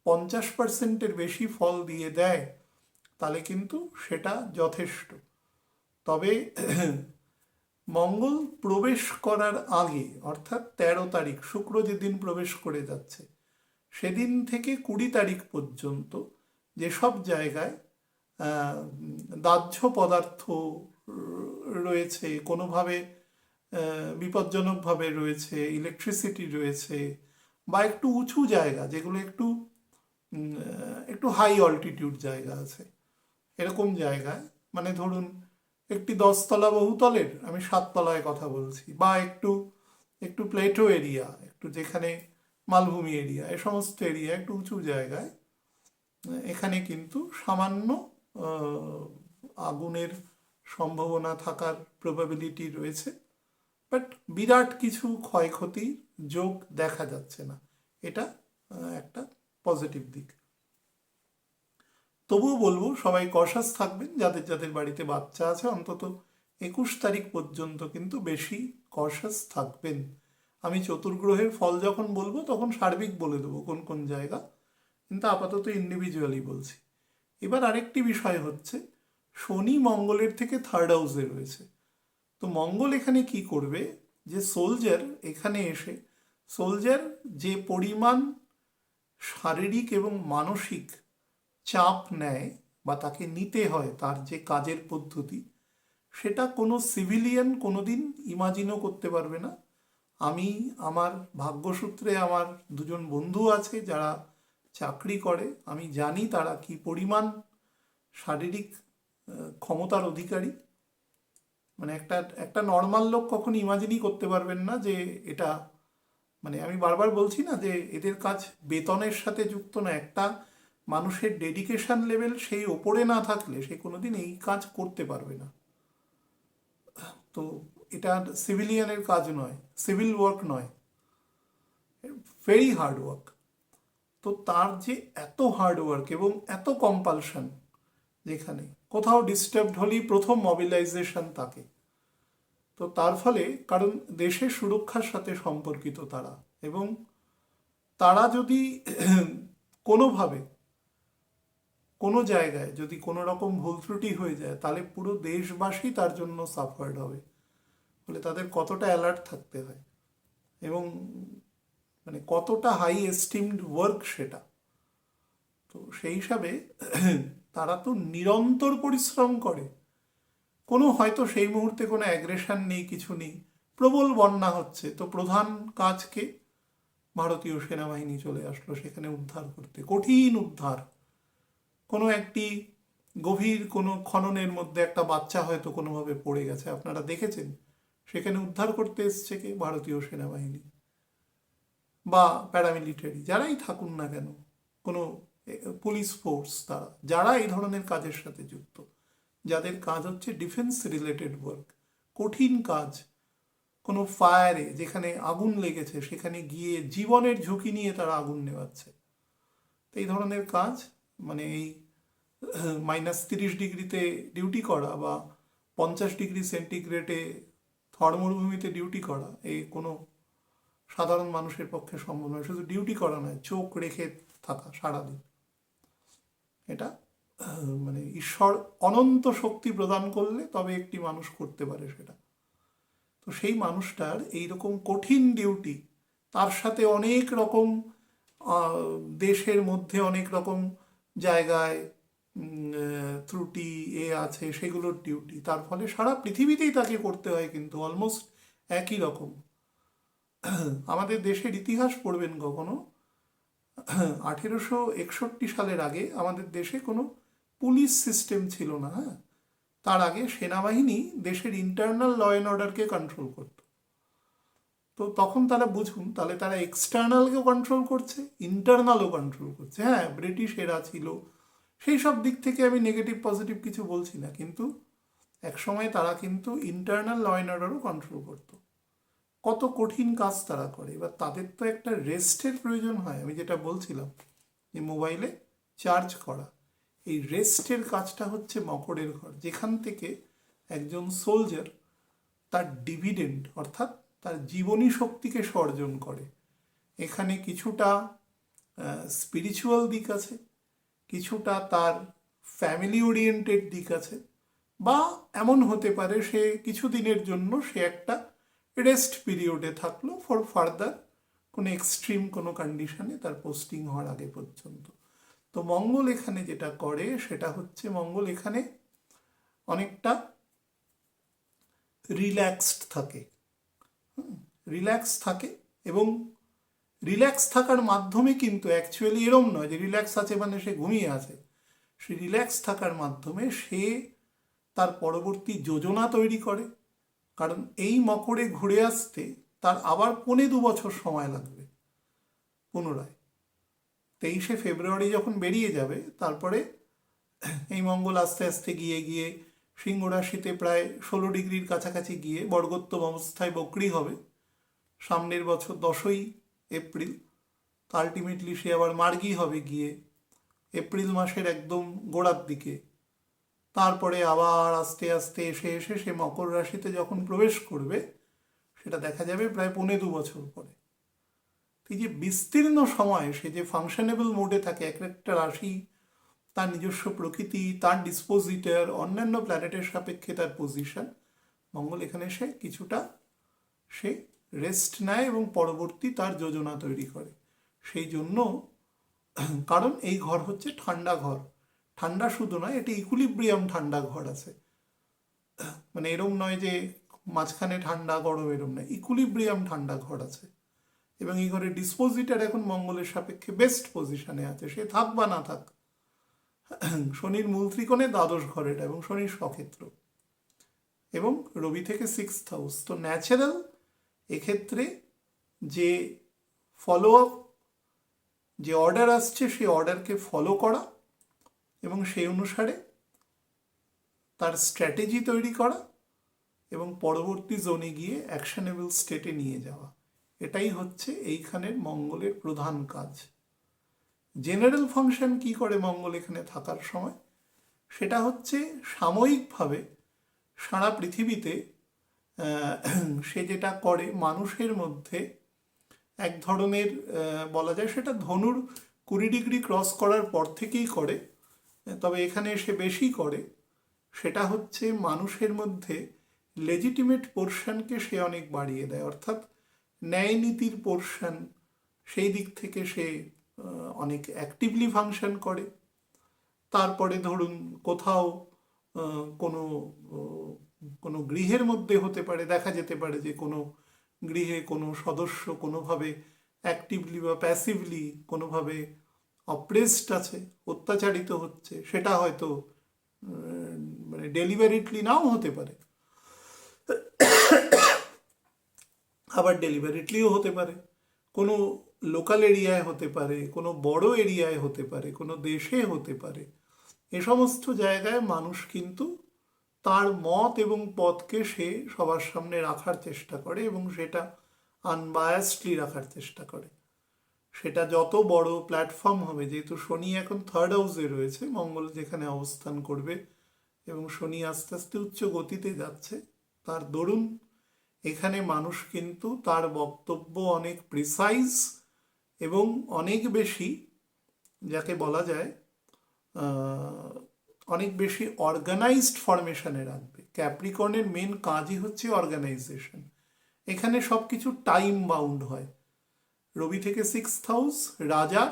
50%-এর বেশি ফল দিয়ে দেয় তাহলে কিন্তু সেটা যথেষ্ট। তবে মঙ্গল প্রবেশ করার আগে, অর্থাৎ 13 তারিখ শুক্র যেদিন প্রবেশ করে যাচ্ছে, সেদিন থেকে 20 তারিখ পর্যন্ত যেসব জায়গায় দাহ্য পদার্থ রয়েছে, কোনোভাবে বিপজ্জনকভাবে রয়েছে, ইলেকট্রিসিটি রয়েছে, বা একটু উঁচু জায়গা, যেগুলো একটু একটু হাই অল্টিটিউড জায়গা আছে, এরকম জায়গায়, মানে ধরুন একটি 10 তলা বহুতলের, আমি 7 তলায় কথা বলছি, বা একটু একটু প্লেটো এরিয়া, একটু যেখানে মালভূমি এরিয়া, এ সমস্ত এরিয়া একটু উঁচু জায়গায়, এখানে কিন্তু সামান্য আগুনের সম্ভাবনা থাকার প্রবাবিলিটি রয়েছে, বাট বিরাট কিছু ক্ষয়ক্ষতির যোগ দেখা যাচ্ছে না। এটা একটা পজিটিভ দিক। তবুও বলবো সবাই কশাস থাকবেন, যাদের যাদের বাড়িতে বাচ্চা আছে অন্তত 21 তারিখ পর্যন্ত কিন্তু বেশি কশাস থাকবেন। আমি চতুর্গ্রহের ফল যখন বলবো তখন সার্বিক বলে দেবো কোন কোন জায়গা, কিন্তু আপাতত ইন্ডিভিজুয়ালি বলছি। এবার আরেকটি বিষয় হচ্ছে, শনি মঙ্গলের থেকে থার্ড হাউসে রয়েছে। তো মঙ্গল এখানে কি করবে, যে সোলজার এখানে এসে সোলজার যে পরিমাণ শারীরিক এবং মানসিক চাপ নেয় বা তাকে নিতে হয়, তার যে কাজের পদ্ধতি, সেটা কোনো সিভিলিয়ান কোনোদিন ইমাজিনও করতে পারবে না। আমি আমার ভাগ্যসূত্রে আমার দুজন বন্ধু আছে যারা চাকরি করে, আমি জানি তারা কি পরিমাণ শারীরিক ক্ষমতার অধিকারী। মানে একটা একটা নর্মাল লোক কখনো ইমাজিনই করতে পারবেন না যে এটা, মানে আমি বারবার বলছি না যে এদের কাজ বেতনের সাথে যুক্ত না, একটা মানুষের ডেডিকেশন লেভেল সেই ওপরে না থাকলে সে কোনোদিন এই কাজ করতে পারবে না। তো এটা সিভিলিয়ানের কাজ নয়, সিভিল ওয়ার্ক নয়, ভেরি হার্ড ওয়ার্ক। তো তার যে এত হার্ড ওয়ার্ক এবং এত কম্পালশন, যেখানে কোথাও ডিস্টার্বড হলেই প্রথম মবিলাইজেশন তাকে, তো তার ফলে কারণ দেশের সুরক্ষার সাথে সম্পর্কিত তারা, এবং তারা যদি কোনোভাবে কোনো জায়গায় যদি কোনো রকম ভুল ত্রুটি হয়ে যায় তাহলে পুরো দেশবাসী তার জন্য সাফার্ড হবে। ফলে তাদের কতটা অ্যালার্ট থাকতে হয় এবং মানে কতটা হাই এস্টিমড ওয়ার্ক সেটা। তো সেই হিসাবে তারা তো নিরন্তর পরিশ্রম করে। কোনো হয়তো সেই মুহূর্তে কোনো অ্যাগ্রেশন নেই, কিছু নেই, প্রবল বন্যা হচ্ছে, তো প্রধান কাজকে ভারতীয় সেনাবাহিনী চলে আসলো সেখানে উদ্ধার করতে, কঠিন উদ্ধার। কোনো একটি গভীর কোনো খননের মধ্যে একটা বাচ্চা হয়তো কোনোভাবে পড়ে গেছে, আপনারা দেখেছেন, সেখানে উদ্ধার করতে এসছে কে? ভারতীয় সেনাবাহিনী বা প্যারামিলিটারি, যারাই থাকুন না কেন, কোনো পুলিশ ফোর্স, তারা যারা এই ধরনের কাজের সাথে যুক্ত, যাদের কাজ হচ্ছে ডিফেন্স রিলেটেড ওয়ার্ক, কঠিন কাজ, কোনো ফায়ারে যেখানে আগুন লেগেছে সেখানে গিয়ে জীবনের ঝুঁকি নিয়ে তারা আগুন নেভাচ্ছে। তো এই ধরনের কাজ, মানে এই -30 ডিগ্রিতে ডিউটি করা বা 50 ডিগ্রি সেন্টিগ্রেডে থর মরুভূমিতে ডিউটি করা, এই কোনো সাধারণ মানুষের পক্ষে সম্ভব নয়। শুধু ডিউটি করা নয়, চোখ রেখে থাকা সারাদিন, এটা মানে ঈশ্বর অনন্ত শক্তি প্রদান করলে তবে একটি মানুষ করতে পারে সেটা। তো সেই মানুষটার এইরকম কঠিন ডিউটি, তার সাথে অনেক রকম দেশের মধ্যে অনেক রকম জায়গায় ত্রুটি আছে, সেগুলোর ডিউটি, তার ফলে সারা পৃথিবীতেই তাকে করতে হয় কিন্তু অলমোস্ট একই রকম। আমাদের দেশের ইতিহাস পড়বেন কখনো, 1861 সালের আগে আমাদের দেশে কোনো পুলিশ সিস্টেম ছিল না। হ্যাঁ, তার আগে সেনাবাহিনী দেশের ইন্টারনাল ল অ্যান্ড অর্ডারকে কন্ট্রোল করত। তো তখন তারা বুঝুন, তাহলে তারা এক্সটার্নালকেও কন্ট্রোল করছে, ইন্টারনালও কন্ট্রোল করছে। হ্যাঁ, ব্রিটিশ এরা ছিল, সেই সব দিক থেকে আমি নেগেটিভ পজিটিভ কিছু বলছি না, কিন্তু একসময় তারা কিন্তু ইন্টারনাল ল অ্যান্ড অর্ডারও কন্ট্রোল করত। কত কঠিন কাজ তারা করে। এবার তাদের তো একটা রেস্টের প্রয়োজন হয়। আমি যেটা বলছিলাম যে মোবাইলে চার্জ করা, এই রেস্টের কাজটা হচ্ছে মকরের ঘর, যেখান থেকে একজন সোলজার তার ডিভিডেন্ড অর্থাৎ তার জীবনী শক্তিকে অর্জন করে। এখানে কিছুটা স্পিরিচুয়াল দিক আছে, কিছুটা তার ফ্যামিলি ওরিয়েন্টেড দিক আছে, বা এমন হতে পারে সে কিছুদিনের জন্য সে একটা রেস্ট পিরিয়ডে থাকলো ফর ফার্দার কোনো এক্সট্রিম কোনো কন্ডিশনে তার পোস্টিং হওয়ার আগে পর্যন্ত। তো মঙ্গল এখানে যেটা করে সেটা হচ্ছে, মঙ্গল এখানে অনেকটা রিল্যাক্সড থাকে, রিল্যাক্স থাকে, এবং রিল্যাক্স থাকার মাধ্যমে কিন্তু অ্যাকচুয়ালি এরম নয় যে রিল্যাক্স আছে মানে সে ঘুমিয়ে আছে। সে রিল্যাক্স থাকার মাধ্যমে সে তার পরবর্তী যোজনা তৈরি করে, কারণ এই মকরে ঘুরে আসতে তার আবার 2.25 বছর সময় লাগবে পুনরায়। 23শে ফেব্রুয়ারি যখন বেরিয়ে যাবে, তারপরে এই মঙ্গল আস্তে আস্তে গিয়ে গিয়ে সিংহ রাশিতে প্রায় 16 ডিগ্রির কাছাকাছি গিয়ে বর্গোত্তম অবস্থায় বক্রী হবে সামনের বছর 10ই এপ্রিল। আলটিমেটলি সে আবার মার্গী হবে গিয়ে এপ্রিল মাসের একদম গোড়ার দিকে। তারপরে আবার আস্তে আস্তে এসে এসে সে মকর রাশিতে যখন প্রবেশ করবে সেটা দেখা যাবে প্রায় 1.25 বছর পরে। এই যে বিস্তীর্ণ সময় সে যে ফাংশনেবল মোডে থাকে, এক একটা রাশি তার নিজস্ব প্রকৃতি, তার ডিসপোজিটার, অন্যান্য প্ল্যানেটের সাপেক্ষে তার পজিশন, মঙ্গল এখানে এসে কিছুটা সে রেস্ট নেয় এবং পরবর্তী তার যোজনা তৈরি করে। সেই জন্য, কারণ এই ঘর হচ্ছে ঠান্ডা ঘর। ঠান্ডা শুধু নয়, এটি ইকুইলিব্রিয়াম ঠান্ডা ঘর আছে, মানে এরম নয় যে মাঝখানে ঠান্ডা গরম, এরম নয়, ইকুইলিব্রিয়াম ঠান্ডা ঘর আছে। এবং এই ঘরের ডিসপোজিটার এখন মঙ্গলের সাপেক্ষে বেস্ট পজিশনে আছে, সে থাক বা না থাক। শনির মূল ত্রিকোণে দ্বাদশ ঘর এটা, এবং শনির স্বক্ষেত্র, এবং রবি থেকে 6th হাউস। তো ন্যাচারাল এক্ষেত্রে যে ফলো আপ, যে অর্ডার আসছে সেই অর্ডারকে ফলো করা এবং সেই অনুসারে তার স্ট্র্যাটেজি তৈরি করা এবং পরবর্তী জোনে গিয়ে অ্যাকশনেবল স্টেটে নিয়ে যাওয়া, এটাই হচ্ছে এইখানের মঙ্গলের প্রধান কাজ। জেনারেল ফাংশন কি করে মঙ্গল এখানে থাকার সময়, সেটা হচ্ছে সাময়িকভাবে সারা পৃথিবীতে সে যেটা করে মানুষের মধ্যে এক ধরনের বলা যায়, সেটা ধনুর 20 ডিগ্রি ক্রস করার পর থেকেই করে, তবে এখানে সে বেশি করে। সেটা হচ্ছে মানুষের মধ্যে লেজিটিমেট পোর্শনকে সে অনেক বাড়িয়ে দেয়, অর্থাৎ ন্যায় নীতির পোর্শন, সেই দিক থেকে সে অনেক অ্যাক্টিভলি ফাংশন করে। তারপরে ধরুন কোথাও কোনো কোনো গৃহের মধ্যে হতে পারে, দেখা যেতে পারে যে কোনো গৃহে কোনো সদস্য কোনোভাবে অ্যাক্টিভলি বা প্যাসিভলি কোনোভাবে অপ্রেসড আছে, অত্যাচারিত হচ্ছে, সেটা হয়তো মানে ডেলিভারিটলি নাও হতে পারে, আবার ডেলিভারিটলিও হতে পারে, কোনো লোকাল এরিয়ায় হতে পারে, কোনো বড় এরিয়ায় হতে পারে, কোনো দেশে হতে পারে। এ সমস্ত জায়গায় মানুষ কিন্তু তার মত এবং পথকে সে সবার সামনে রাখার চেষ্টা করে এবং সেটা আনবায়াসডলি রাখার চেষ্টা করে। সেটা যত বড় প্ল্যাটফর্ম হবে, যেহেতু শনি এখন 3rd হাউসে রয়েছে, মঙ্গল যেখানে অবস্থান করবে এবং শনি আস্তে আস্তে উচ্চ গতিতে যাচ্ছে, তার দরুন এখানে মানুষ কিন্তু তার বক্তব্য অনেক প্রিসাইজ এবং অনেক বেশি, যাকে বলা যায় অনেক বেশি অর্গানাইজড ফরমেশনে রাখবে। ক্যাপ্রিকর্নের মেন কাজই হচ্ছে অর্গানাইজেশন। এখানে সব কিছু টাইম বাউন্ড হয়। রবি থেকে 6th হাউস, রাজা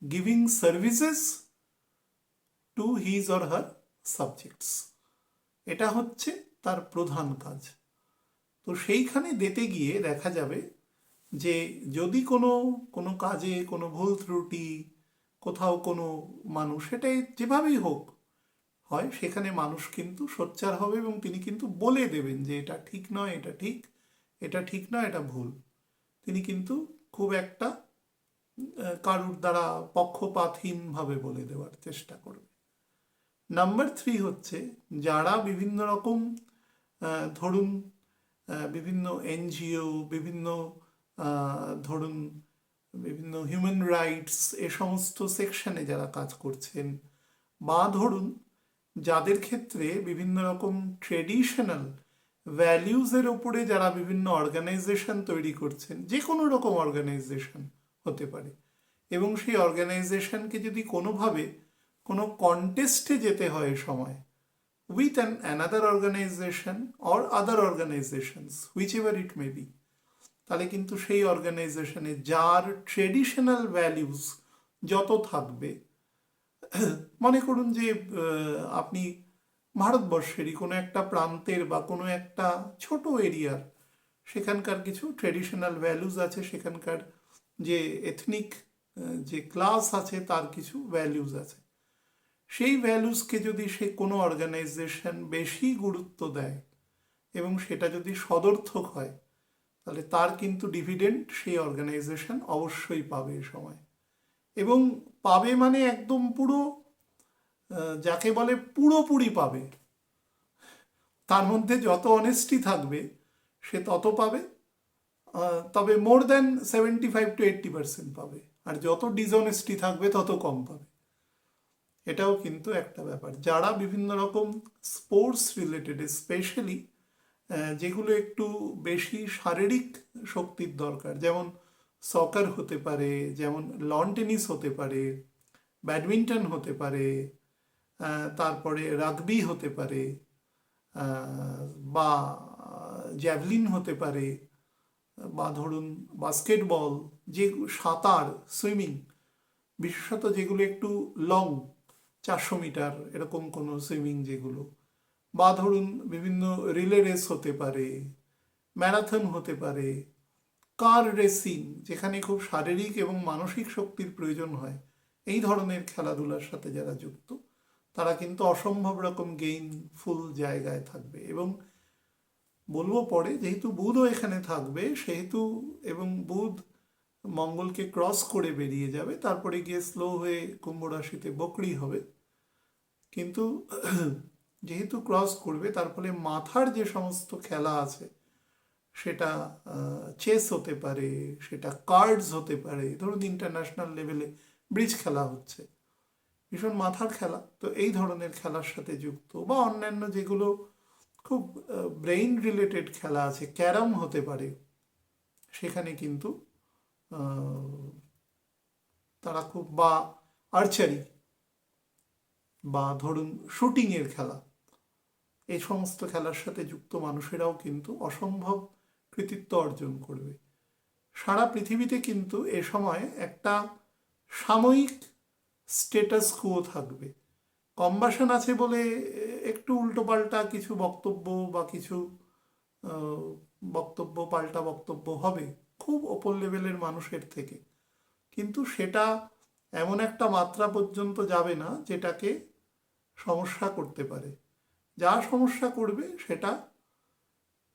giving services to his or her subjects, এটা হচ্ছে তার প্রধান কাজ। তো সেইখানে দিতে গিয়ে দেখা যাবে যে যদি কোনো কোনো কাজে কোনো ভুল ত্রুটি, কোথাও কোনো মানুষ, সেটাই যেভাবেই হোক হয়, সেখানে মানুষ কিন্তু সোচ্চার হবে এবং তিনি কিন্তু বলে দেবেন যে এটা ঠিক নয়, এটা ঠিক, এটা ঠিক নয়, এটা ভুল। তিনি কিন্তু খুব একটা কারুর দ্বারা পক্ষপাতহীনভাবে বলে দেওয়ার চেষ্টা করবে। নাম্বার 3 হচ্ছে যারা বিভিন্ন রকম ধরুন বিভিন্ন এনজিও, বিভিন্ন ধরুন বিভিন্ন হিউম্যান রাইটস, এ সমস্ত সেকশনে যারা কাজ করছেন, বা ধরুন যাদের ক্ষেত্রে বিভিন্ন রকম ট্রেডিশনাল ভ্যালিউজের ওপরে যারা বিভিন্ন অর্গানাইজেশন তৈরি করছেন, যে কোনো রকম অর্গানাইজেশন হতে পারে, এবং সেই অর্গানাইজেশনকে যদি কোনোভাবে কোনো কন্টেস্টে যেতে হয় সময় with another organization or other organizations, whichever it may be, তাহলে কিন্তু সেই অর্গানাইজেশনে যার ট্রেডিশনাল ভ্যালিউজ যত থাকবে, মনে করুন যে আপনি ভারতবর্ষেরই কোনো একটা প্রান্তের বা কোনো একটা ছোট এরিয়ার, সেখানকার কিছু ট্রেডিশনাল ভ্যালুজ আছে, সেখানকার যে এথনিক যে ক্লাস আছে তার কিছু ভ্যালুজ আছে, সেই ভ্যালুজকে যদি সে কোনো অর্গানাইজেশন বেশি গুরুত্ব দেয় এবং সেটা যদি সদর্থক হয়, তাহলে তার কিন্তু ডিভিডেন্ড সেই অর্গানাইজেশন অবশ্যই পাবে এ সময়। এবং পাবে মানে একদম পুরো যাকে বলে পুরোপুরি পাবে, তার মধ্যে যত অনেস্টি থাকবে সে তত পাবে, তবে মোর দ্যান 75 to 80% পাবে, আর যত ডিসঅনেস্টি থাকবে তত কম পাবে। এটাও কিন্তু একটা ব্যাপার। যারা বিভিন্ন রকম স্পোর্টস রিলেটেড, স্পেশালি যেগুলো একটু বেশি শারীরিক শক্তির দরকার, যেমন সকার হতে পারে, যেমন লন টেনিস হতে পারে, ব্যাডমিন্টন হতে পারে, তারপরে রাগবি হতে পারে, বা জ্যাভলিন হতে পারে, বা ধরুন বাস্কেটবল, যে সাঁতার, সুইমিং, বিশেষত যেগুলো একটু লং, 400 মিটার এরকম কোনো সুইমিং যেগুলো, বা ধরুন বিভিন্ন রিলে রেস হতে পারে, ম্যারাথন হতে পারে, কার রেসিং, যেখানে খুব শারীরিক এবং মানসিক শক্তির প্রয়োজন হয়, এই ধরনের খেলাধুলার সাথে যারা যুক্ত তারা কিন্তু অসম্ভব রকম গেইনফুল জায়গায় থাকবে। এবং বলবো পরে, যেহেতু বুধও এখানে থাকবে সেহেতু, এবং বুধ মঙ্গলকে ক্রস করে বেরিয়ে যাবে, তারপরে গিয়ে স্লো হয়ে কুম্ভ রাশিতে বকরি হবে, কিন্তু যেহেতু ক্রস করবে তার ফলে মাথার যে সমস্ত খেলা আছে, সেটা চেস হতে পারে, সেটা কার্ডস হতে পারে, ধরুন ইন্টারন্যাশনাল লেভেলে ব্রিজ খেলা হচ্ছে, ভীষণ মাথার খেলা, তো এই ধরনের খেলার সাথে যুক্ত, বা অন্যান্য যেগুলো খুব ব্রেইন রিলেটেড খেলা আছে, ক্যারাম হতে পারে, সেখানে কিন্তু তারা খুব, বা আর্চারি, বা ধরুন শুটিংয়ের খেলা, এই সমস্ত খেলার সাথে যুক্ত মানুষেরাও কিন্তু অসম্ভব কৃতিত্ব অর্জন করবে। সারা পৃথিবীতে কিন্তু এ সময় একটা সাময়িক স্টেটাস কুও থাকবে। কম্বাসন আছে বলে একটু উল্টোপাল্টা কিছু বক্তব্য বা কিছু বক্তব্য, পাল্টা বক্তব্য হবে খুব ওপর লেভেলের মানুষের থেকে, কিন্তু সেটা এমন একটা মাত্রা পর্যন্ত যাবে না যেটাকে সমস্যা করতে পারে। যা সমস্যা করবে সেটা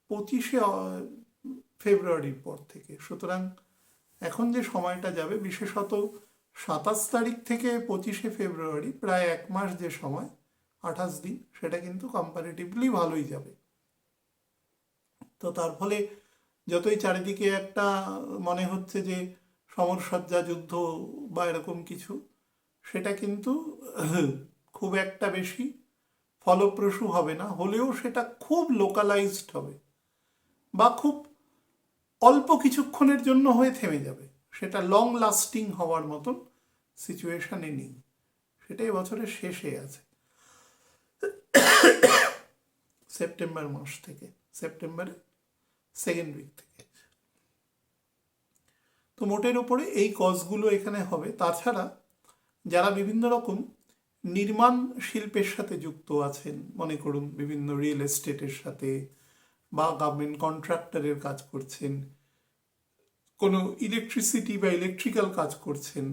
25শে ফেব্রুয়ারির পর থেকে। সুতরাং এখন যে সময়টা যাবে, বিশেষত 27 তারিখ থেকে 25শে ফেব্রুয়ারি, প্রায় 1 মাস যে সময়, 28 দিন, সেটা কিন্তু কম্পারেটিভলি ভালোই যাবে। তো তার ফলে যতই চারিদিকে একটা মনে হচ্ছে যে সমরসজ্জা, যুদ্ধ বা এরকম কিছু, সেটা কিন্তু খুব একটা বেশি ফলপ্রসূ হবে না, হলেও সেটা খুব লোকালাইজড হবে, বা খুব অল্প কিছুক্ষণের জন্য হয়ে থেমে যাবে, সেটা লং লাস্টিং হওয়ার মতন সিচুয়েশনে নেই। সেটা এবছরের শেষে আছে, সেপ্টেম্বর মাস থেকে, সেপ্টেম্বরের সেকেন্ড উইক থেকে। তো মোটের ওপরে এই কজগুলো এখানে হবে। তাছাড়া যারা বিভিন্ন রকম নির্মাণ শিল্পের সাথে যুক্ত আছেন, মনে করুন বিভিন্ন রিয়েল এস্টেটের সাথে, বা গভর্নমেন্ট কন্ট্রাক্টরের কাজ করছেন, কোনো ইলেকট্রিসিটি বা ইলেকট্রিক্যাল কাজ করছেন,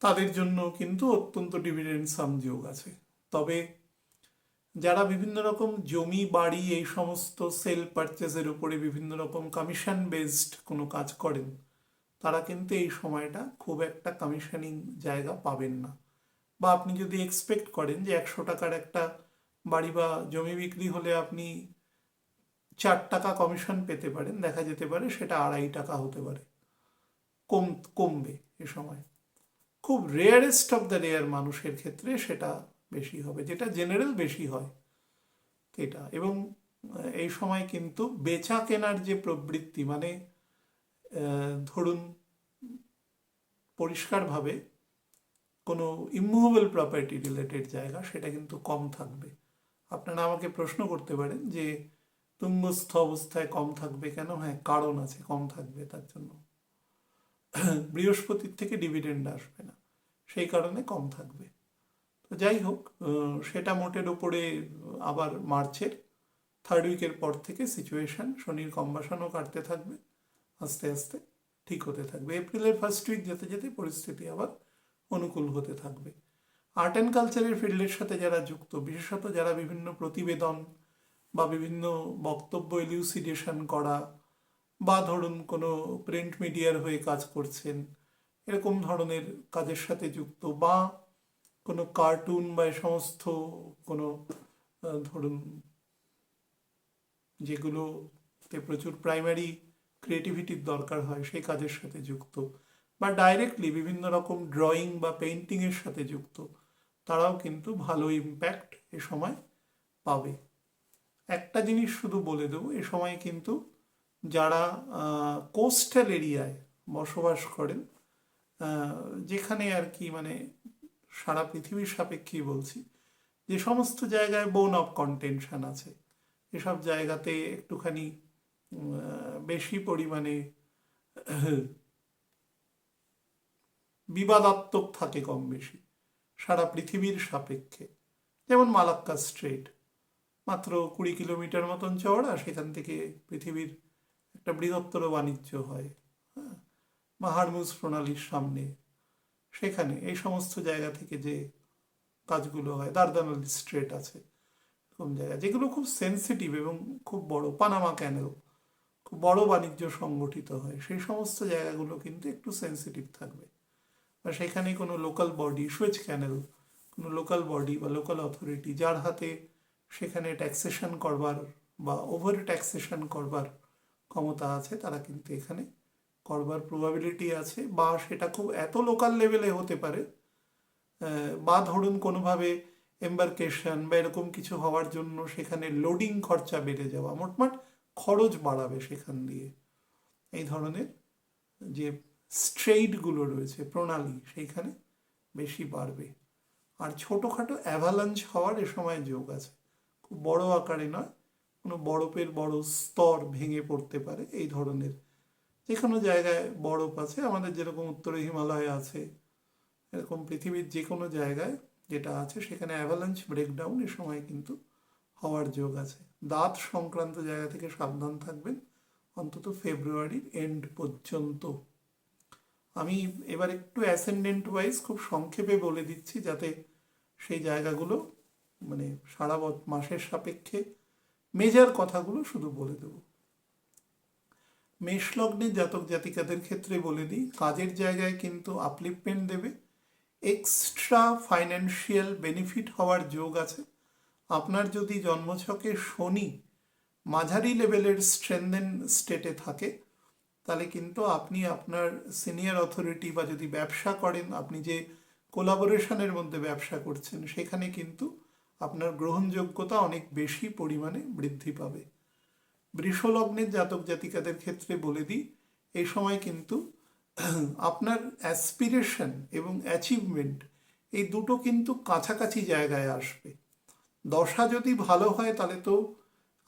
তাদের জন্য কিন্তু অত্যন্ত ডিভিডেন্ড সাম যোগ আছে। তবে যারা বিভিন্ন রকম জমি, বাড়ি, এই সমস্ত সেল পারচেজের উপরে বিভিন্ন রকম কমিশন বেসড কোনো কাজ করেন, তারা কিন্তু এই সময়টা খুব একটা কমিশনিং জায়গা পাবেন না। বা আপনি যদি এক্সপেক্ট করেন যে 100 টাকার একটা বাড়ি বা জমি বিক্রি হলে আপনি 4 টাকা কমিশন পেতে পারেন, দেখা যেতে পারে সেটা 2.5 টাকা হতে পারে, কমবে এ সময়। খুব রেয়ারেস্ট অফ দ্য রেয়ার মানুষের ক্ষেত্রে সেটা বেশি হবে, যেটা জেনারেল বেশি হয় এটা। এবং এই সময় কিন্তু বেচা কেনার যে প্রবৃত্তি, মানে ধরুন পরিষ্কারভাবে কোনো ইমুভেবল প্রপার্টি রিলেটেড জায়গা, সেটা কিন্তু কম থাকবে। আপনারা আমাকে প্রশ্ন করতে পারেন যে তুঙ্গস্থ অবস্থায় কম থাকবে কেন? হ্যাঁ, কারণ আছে কম থাকবে তার জন্য। বৃহস্পতির থেকে ডিভিডেন্ড আসবে না, সেই কারণে কম থাকবে। তো যাই হোক, সেটা মোটের উপরে আবার মার্চের থার্ড উইকের পর থেকে সিচুয়েশন, শনির কম্বাসনও কাটতে থাকবে, আস্তে আস্তে ঠিক হতে থাকবে। এপ্রিলের ফার্স্ট উইক যেতে যেতে পরিস্থিতি আবার অনুকূল হতে থাকবে। আর্ট অ্যান্ড কালচারের ফিল্ডের সাথে যারা যুক্ত, বিশেষত যারা বিভিন্ন প্রতিবেদন বা বিভিন্ন বক্তব্য এলিউসিডেশন করা, বা ধরুন কোনো প্রিন্ট মিডিয়ার হয়ে কাজ করছেন, এরকম ধরনের কাজের সাথে যুক্ত, বা কোনো কার্টুন বা এ সমস্ত কোনো ধরুন যেগুলোতে প্রচুর প্রাইমারি ক্রিয়েটিভিটির দরকার হয় সেই কাজের সাথে যুক্ত, বা ডাইরেক্টলি বিভিন্ন রকম ড্রয়িং বা পেইন্টিংয়ের সাথে যুক্ত, তারাও কিন্তু ভালো ইম্প্যাক্ট এ সময় পাবে। একটা জিনিস শুধু বলে দেবো, এ সময় কিন্তু যারা কোস্টাল এরিয়ায় বসবাস করেন, যেখানে আর কি মানে সারা পৃথিবীর সাপেক্ষে বলছি, যে সমস্ত জায়গায় বোন অফ কন্টেনশন আছে, এসব জায়গাতে একটুখানি বেশি পরিমাণে বিবাদাত্মক থাকে কম বেশি সারা পৃথিবীর সাপেক্ষে। যেমন মালাক্কা স্ট্রেট মাত্র 20 কিলোমিটার মতন চওড়া, সেখান থেকে পৃথিবীর একটা বৃহত্তর বাণিজ্য হয়। হ্যাঁ, বা হারমুজ প্রণালীর সামনে, সেখানে এই সমস্ত জায়গা থেকে যে কাজগুলো হয়, দারদানাল স্ট্রেট আছে, এরকম জায়গা যেগুলো খুব সেন্সিটিভ এবং খুব বড়, পানামা ক্যানেল, খুব বড় বাণিজ্য সংগঠিত হয়, সেই সমস্ত জায়গাগুলো কিন্তু একটু সেন্সিটিভ থাকবে। বা সেখানে কোনো লোকাল বডি, সুয়েজ ক্যানেল, কোনো লোকাল বডি বা লোকাল অথরিটি যার হাতে সেখানে ট্যাক্সেশন করবার বা ওভার ট্যাক্সেশন করবার ক্ষমতা আছে, তারা কিন্তু এখানে করবার প্রবাবিলিটি আছে। বা সেটা খুব এত লোকাল লেভেলে হতে পারে, বা ধরুন কোনোভাবে এম্বারকেশন বা এরকম কিছু হওয়ার জন্য সেখানে লোডিং খরচা বেড়ে যাওয়া, মোটমাট খরচ বাড়াবে সেখান দিয়ে, এই ধরনের যে স্ট্রেইটগুলো রয়েছে প্রণালী, সেইখানে বেশি বাড়বে। আর ছোটোখাটো অ্যাভালাঞ্চ হওয়ার এ সময় যোগ আছে, খুব বড় আকারে নয়, কোনো বরফের বড় স্তর ভেঙে পড়তে পারে এই ধরনের। যে কোনো জায়গায় বরফ আছে, আমাদের যেরকম উত্তরে হিমালয় আছে, এরকম পৃথিবীর যে কোনো জায়গায় যেটা আছে সেখানে অ্যাভালাঞ্চ ব্রেকডাউন এ সময় কিন্তু হওয়ার যোগ আছে। দাঁত সংক্রান্ত জায়গা থেকে সাবধান থাকবেন অন্তত ফেব্রুয়ারির এন্ড পর্যন্ত। আমি এবার একটু অ্যাসেন্ডেন্ট ওয়াইজ খুব সংক্ষেপে বলে দিচ্ছি, যাতে সেই জায়গাগুলো মানে সারা মাসের সাপেক্ষে মেজার কথাগুলো শুধু বলে দেব। মেষ লগ্নের জাতক জাতিকাদের ক্ষেত্রে বলে দিই, কাজের জায়গায় কিন্তু আপলিফমেন্ট দেবে, এক্সট্রা ফাইন্যান্সিয়াল বেনিফিট হওয়ার যোগ আছে। আপনার যদি জন্মছকে শনি মাঝারি লেভেলের স্ট্রেনদেন স্টেটে থাকে, তাহলে কিন্তু আপনি আপনার সিনিয়র অথরিটি বা যদি ব্যবসা করেন, আপনি যে কোলাবোরেশনের মধ্যে ব্যবসা করছেন, সেখানে কিন্তু আপনার গ্রহণযোগ্যতা অনেক বেশি পরিমাণে বৃদ্ধি পাবে। বৃষলগ্নের জাতক জাতিকাদের ক্ষেত্রে বলে দিই, এই সময় কিন্তু আপনার অ্যাসপিরেশন এবং অ্যাচিভমেন্ট এই দুটো কিন্তু কাছাকাছি জায়গায় আসবে। দশা যদি ভালো হয় তাহলে তো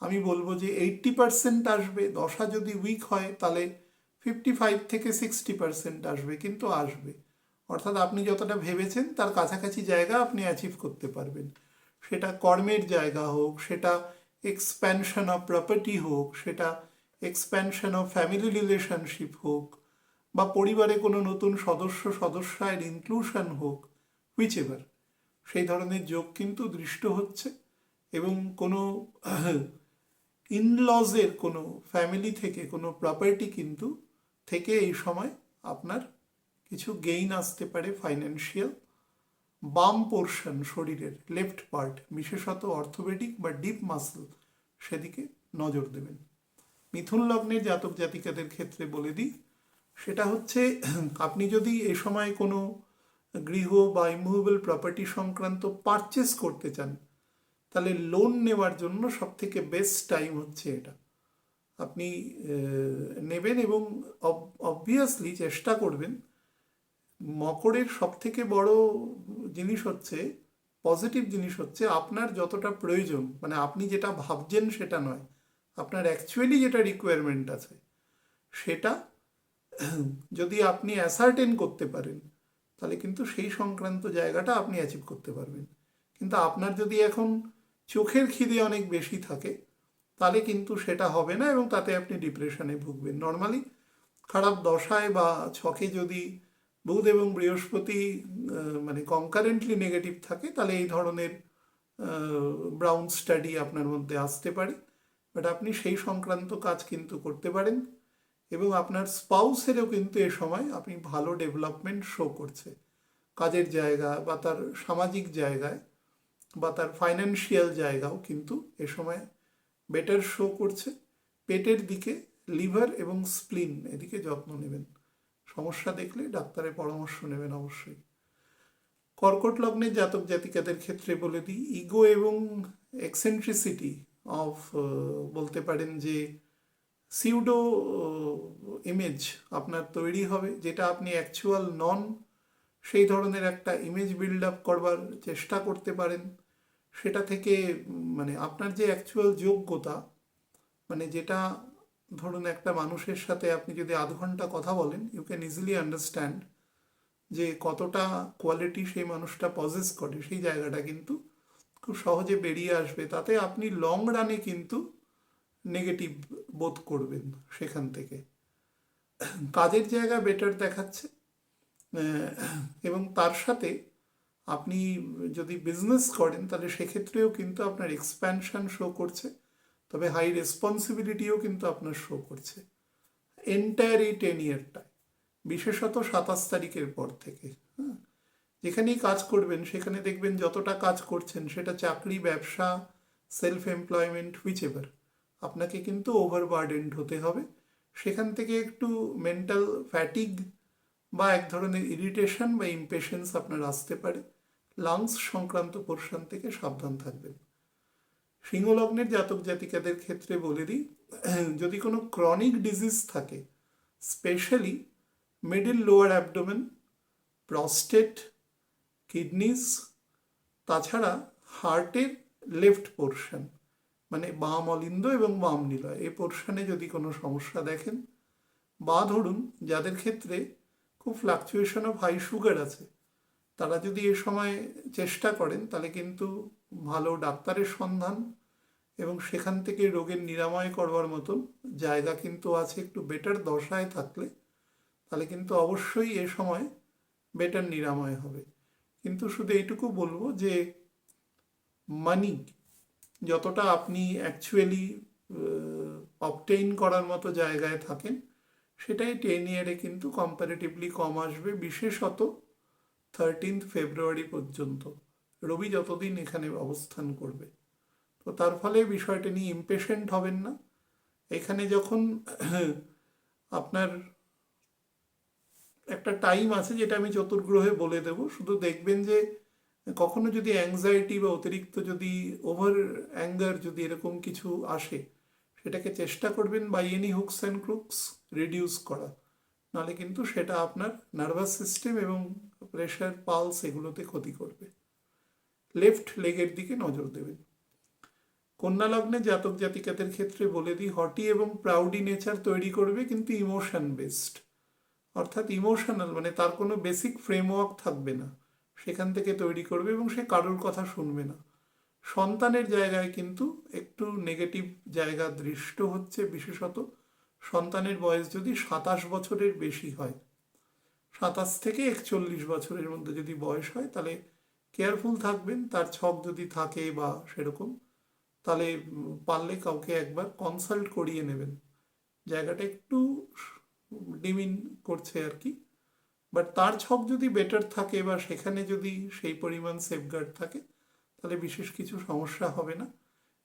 আমি বলবো যে 80% আসবে, দশা যদি উইক হয় তাহলে 55 থেকে 60% আসবে, কিন্তু আসবে। অর্থাৎ আপনি যতটা ভেবেছেন তার কাছাকাছি জায়গা আপনি অ্যাচিভ করতে পারবেন। সেটা কর্মের জায়গা হোক, সেটা এক্সপ্যানশন অফ প্রপার্টি হোক, সেটা এক্সপ্যানশন অফ ফ্যামিলি রিলেশনশিপ হোক, বা পরিবারে কোনো নতুন সদস্যের ইনক্লুশন হোক, হুইচ এভার, সেই ধরনের যোগ কিন্তু দৃষ্ট হচ্ছে। এবং কোনো ইনলজের কোনো ফ্যামিলি থেকে কোনো প্রপার্টি কিন্তু থেকে এই সময় আপনার কিছু গেইন আসতে পারে ফাইন্যান্সিয়াল। বাম পোর্শন শরীরের লেফট পার্ট, বিশেষত অর্থোপেডিক বা ডিপ মাসল, সেদিকে নজর দেবেন। মিথুন লগ্নের জাতক জাতিকাদের ক্ষেত্রে বলে দিই, সেটা হচ্ছে আপনি যদি এ সময় কোনো গৃহ বা ইমুভেবল প্রপার্টি সংক্রান্ত পারচেস করতে চান, তাহলে লোন নেওয়ার জন্য সব থেকে বেস্ট টাইম হচ্ছে এটা। আপনি নেবেন এবং অবভিয়াসলি চেষ্টা করবেন। মকরের সব থেকে বড় জিনিস হচ্ছে, পজিটিভ জিনিস হচ্ছে, আপনার যতটা প্রয়োজন, মানে আপনি যেটা ভাবছেন সেটা নয়, আপনার অ্যাকচুয়ালি যেটা রিকোয়ারমেন্ট আছে সেটা যদি আপনি অ্যাসার্টেন করতে পারেন, তাহলে কিন্তু সেই সংক্রান্ত জায়গাটা আপনি অ্যাচিভ করতে পারবেন। কিন্তু আপনার যদি এখন চোখের খিদে অনেক বেশি থাকে, তাহলে কিন্তু সেটা হবে না এবং তাতে আপনি ডিপ্রেশনে ভুগবেন। নর্মালি খারাপ দশায় বা ছকে যদি বুধ এবং বৃহস্পতি মানে কনকারেন্টলি নেগেটিভ থাকে, তাহলে এই ধরনের ব্রাউন স্টাডি আপনার মধ্যে আসতে পারে। বাট আপনি সেই সংক্রান্ত কাজ কিন্তু করতে পারেন, এবং আপনার স্পাউসেরও কিন্তু এ সময় আপনি ভালো ডেভেলপমেন্ট শো করছে। কাজের জায়গা বা তার সামাজিক জায়গায় বা তার ফাইন্যান্সিয়াল জায়গাও কিন্তু এ সময় বেটার শো করছে। পেটের দিকে লিভার এবং স্প্লিন এদিকে যত্ন নেবেন। সমস্যা দেখলে ডাক্তারের পরামর্শ নেবেন অবশ্যই। কর্কট লগ্নের জাতক জাতিকাদের ক্ষেত্রে বলে দিই, ইগো এবং এক্সেন্ট্রিসিটি অফ বলতে পারেন যে সিউডো ইমেজ আপনার তৈরি হবে, যেটা আপনি অ্যাকচুয়াল নন, সেই ধরনের একটা ইমেজ বিল্ড আপ করবার চেষ্টা করতে পারেন। সেটা থেকে মানে আপনার যে অ্যাকচুয়াল যোগ্যতা, মানে যেটা ধরুন একটা মানুষের সাথে আপনি যদি আধ ঘন্টা কথা বলেন, ইউ ক্যান ইজিলি আন্ডারস্ট্যান্ড যে কতটা কোয়ালিটি সেই মানুষটা পজেস করে, সেই জায়গাটা কিন্তু খুব সহজে বেরিয়ে আসবে। তাতে আপনি লং রানে কিন্তু নেগেটিভ বোধ করবেন সেখান থেকে। কাজের জায়গা বেটার দেখাচ্ছে, এবং তার সাথে আপনি যদি বিজনেস করেন তাহলে সেক্ষেত্রেও কিন্তু আপনার এক্সপ্যানশন শো করছে, তবে হাই রেসপন্সিবিলিটিও কিন্তু আপনার শো করছে এন্টায়ার এই 10 ইয়ারটায়, বিশেষত 27 তারিখের পর থেকে। হ্যাঁ, যেখানেই কাজ করবেন সেখানে দেখবেন যতটা কাজ করছেন, সেটা চাকরি, ব্যবসা, সেলফ এমপ্লয়মেন্ট, হুইচএভার, আপনাকে কিন্তু ওভারবার্ডেন্ড হতে হবে। সেখান থেকে একটু মেন্টাল ফ্যাটিগ বা এক ধরনের ইরিটেশন বা ইমপেশেন্স আপনার আসতে পারে। লাংস সংক্রান্ত পোর্শন থেকে সাবধান থাকবেন। সিংহলগ্নের জাতক জাতিকাদের ক্ষেত্রে বলে দিই, যদি কোনো ক্রনিক ডিজিজ থাকে, specially middle lower abdomen, prostate, kidneys, তাছাড়া হার্টের লেফট পোর্শন মানে বাম অলিন্দ এবং বাম নিলয়, এই পোর্শনে যদি কোনো সমস্যা দেখেন, বা ধরুন যাদের ক্ষেত্রে খুব ফ্লাকচুয়েশন অফ হাই সুগার আছে, তারা যদি এ সময় চেষ্টা করেন তাহলে কিন্তু ভালো ডাক্তারের সন্ধান এবং সেখান থেকে রোগের নিরাময় করবার মতো জায়গা কিন্তু আছে। একটু বেটার দশায় থাকলে তাহলে কিন্তু অবশ্যই এ সময় বেটার নিরাময় হবে। কিন্তু শুধু এইটুকু বলবো যে মানি যতটা আপনি অ্যাকচুয়ালি অবটেইন করার মতো জায়গায় থাকেন, সেটাই 10 ইয়ারে কিন্তু কম্পারেটিভলি কম আসবে, বিশেষত 13 ফেব্রুয়ারি পর্যন্ত রবি যতদিন এখানে অবস্থান করবে। তো তার ফলে বিষয়টা নিয়ে ইমপেশেন্ট হবেন না। এখানে যখন আপনার একটা টাইম আছে যেটা আমি চতুর্গ্রহে বলে দেব, শুধু দেখবেন যে কখনো যদি অ্যাংজাইটি বা অতিরিক্ত যদি ওভার অ্যাঙ্গার যদি এরকম কিছু আসে, সেটাকে চেষ্টা করবেন by any hooks and crooks reduce করা, নাহলে কিন্তু সেটা আপনার নার্ভাস সিস্টেম এবং প্রেশার, পালস এগুলোতে ক্ষতি করবে। লেফট লেগের দিকে নজর দেবেন। কন্যা লগ্নে জাতক জাতিকাদের ক্ষেত্রে বলে দিই, হটি এবং প্রাউডি নেচার তৈরি করবে, কিন্তু ইমোশন বেসড, অর্থাৎ ইমোশনাল মানে তার কোনো বেসিক ফ্রেমওয়ার্ক থাকবে না, সেখান থেকে তৈরি করবে এবং সে কারোর কথা শুনবে না। সন্তানের জায়গায় কিন্তু একটু নেগেটিভ জায়গা দৃষ্ট হচ্ছে, বিশেষত সন্তানের বয়স যদি 27 বছরের বেশি হয়, 27 থেকে 41 বছরের মধ্যে যদি বয়স হয়, তাহলে কেয়ারফুল থাকবেন। তার ছক যদি থাকে বা সেরকম, তাহলে পারলে কাউকে একবার কনসাল্ট করিয়ে নেবেন। জায়গাটা একটু ডিমিন করছে আর কি, বাট তার ছক যদি বেটার থাকে বা সেখানে যদি সেই পরিমাণ সেফগার্ড থাকে, তাহলে বিশেষ কিছু সমস্যা হবে না।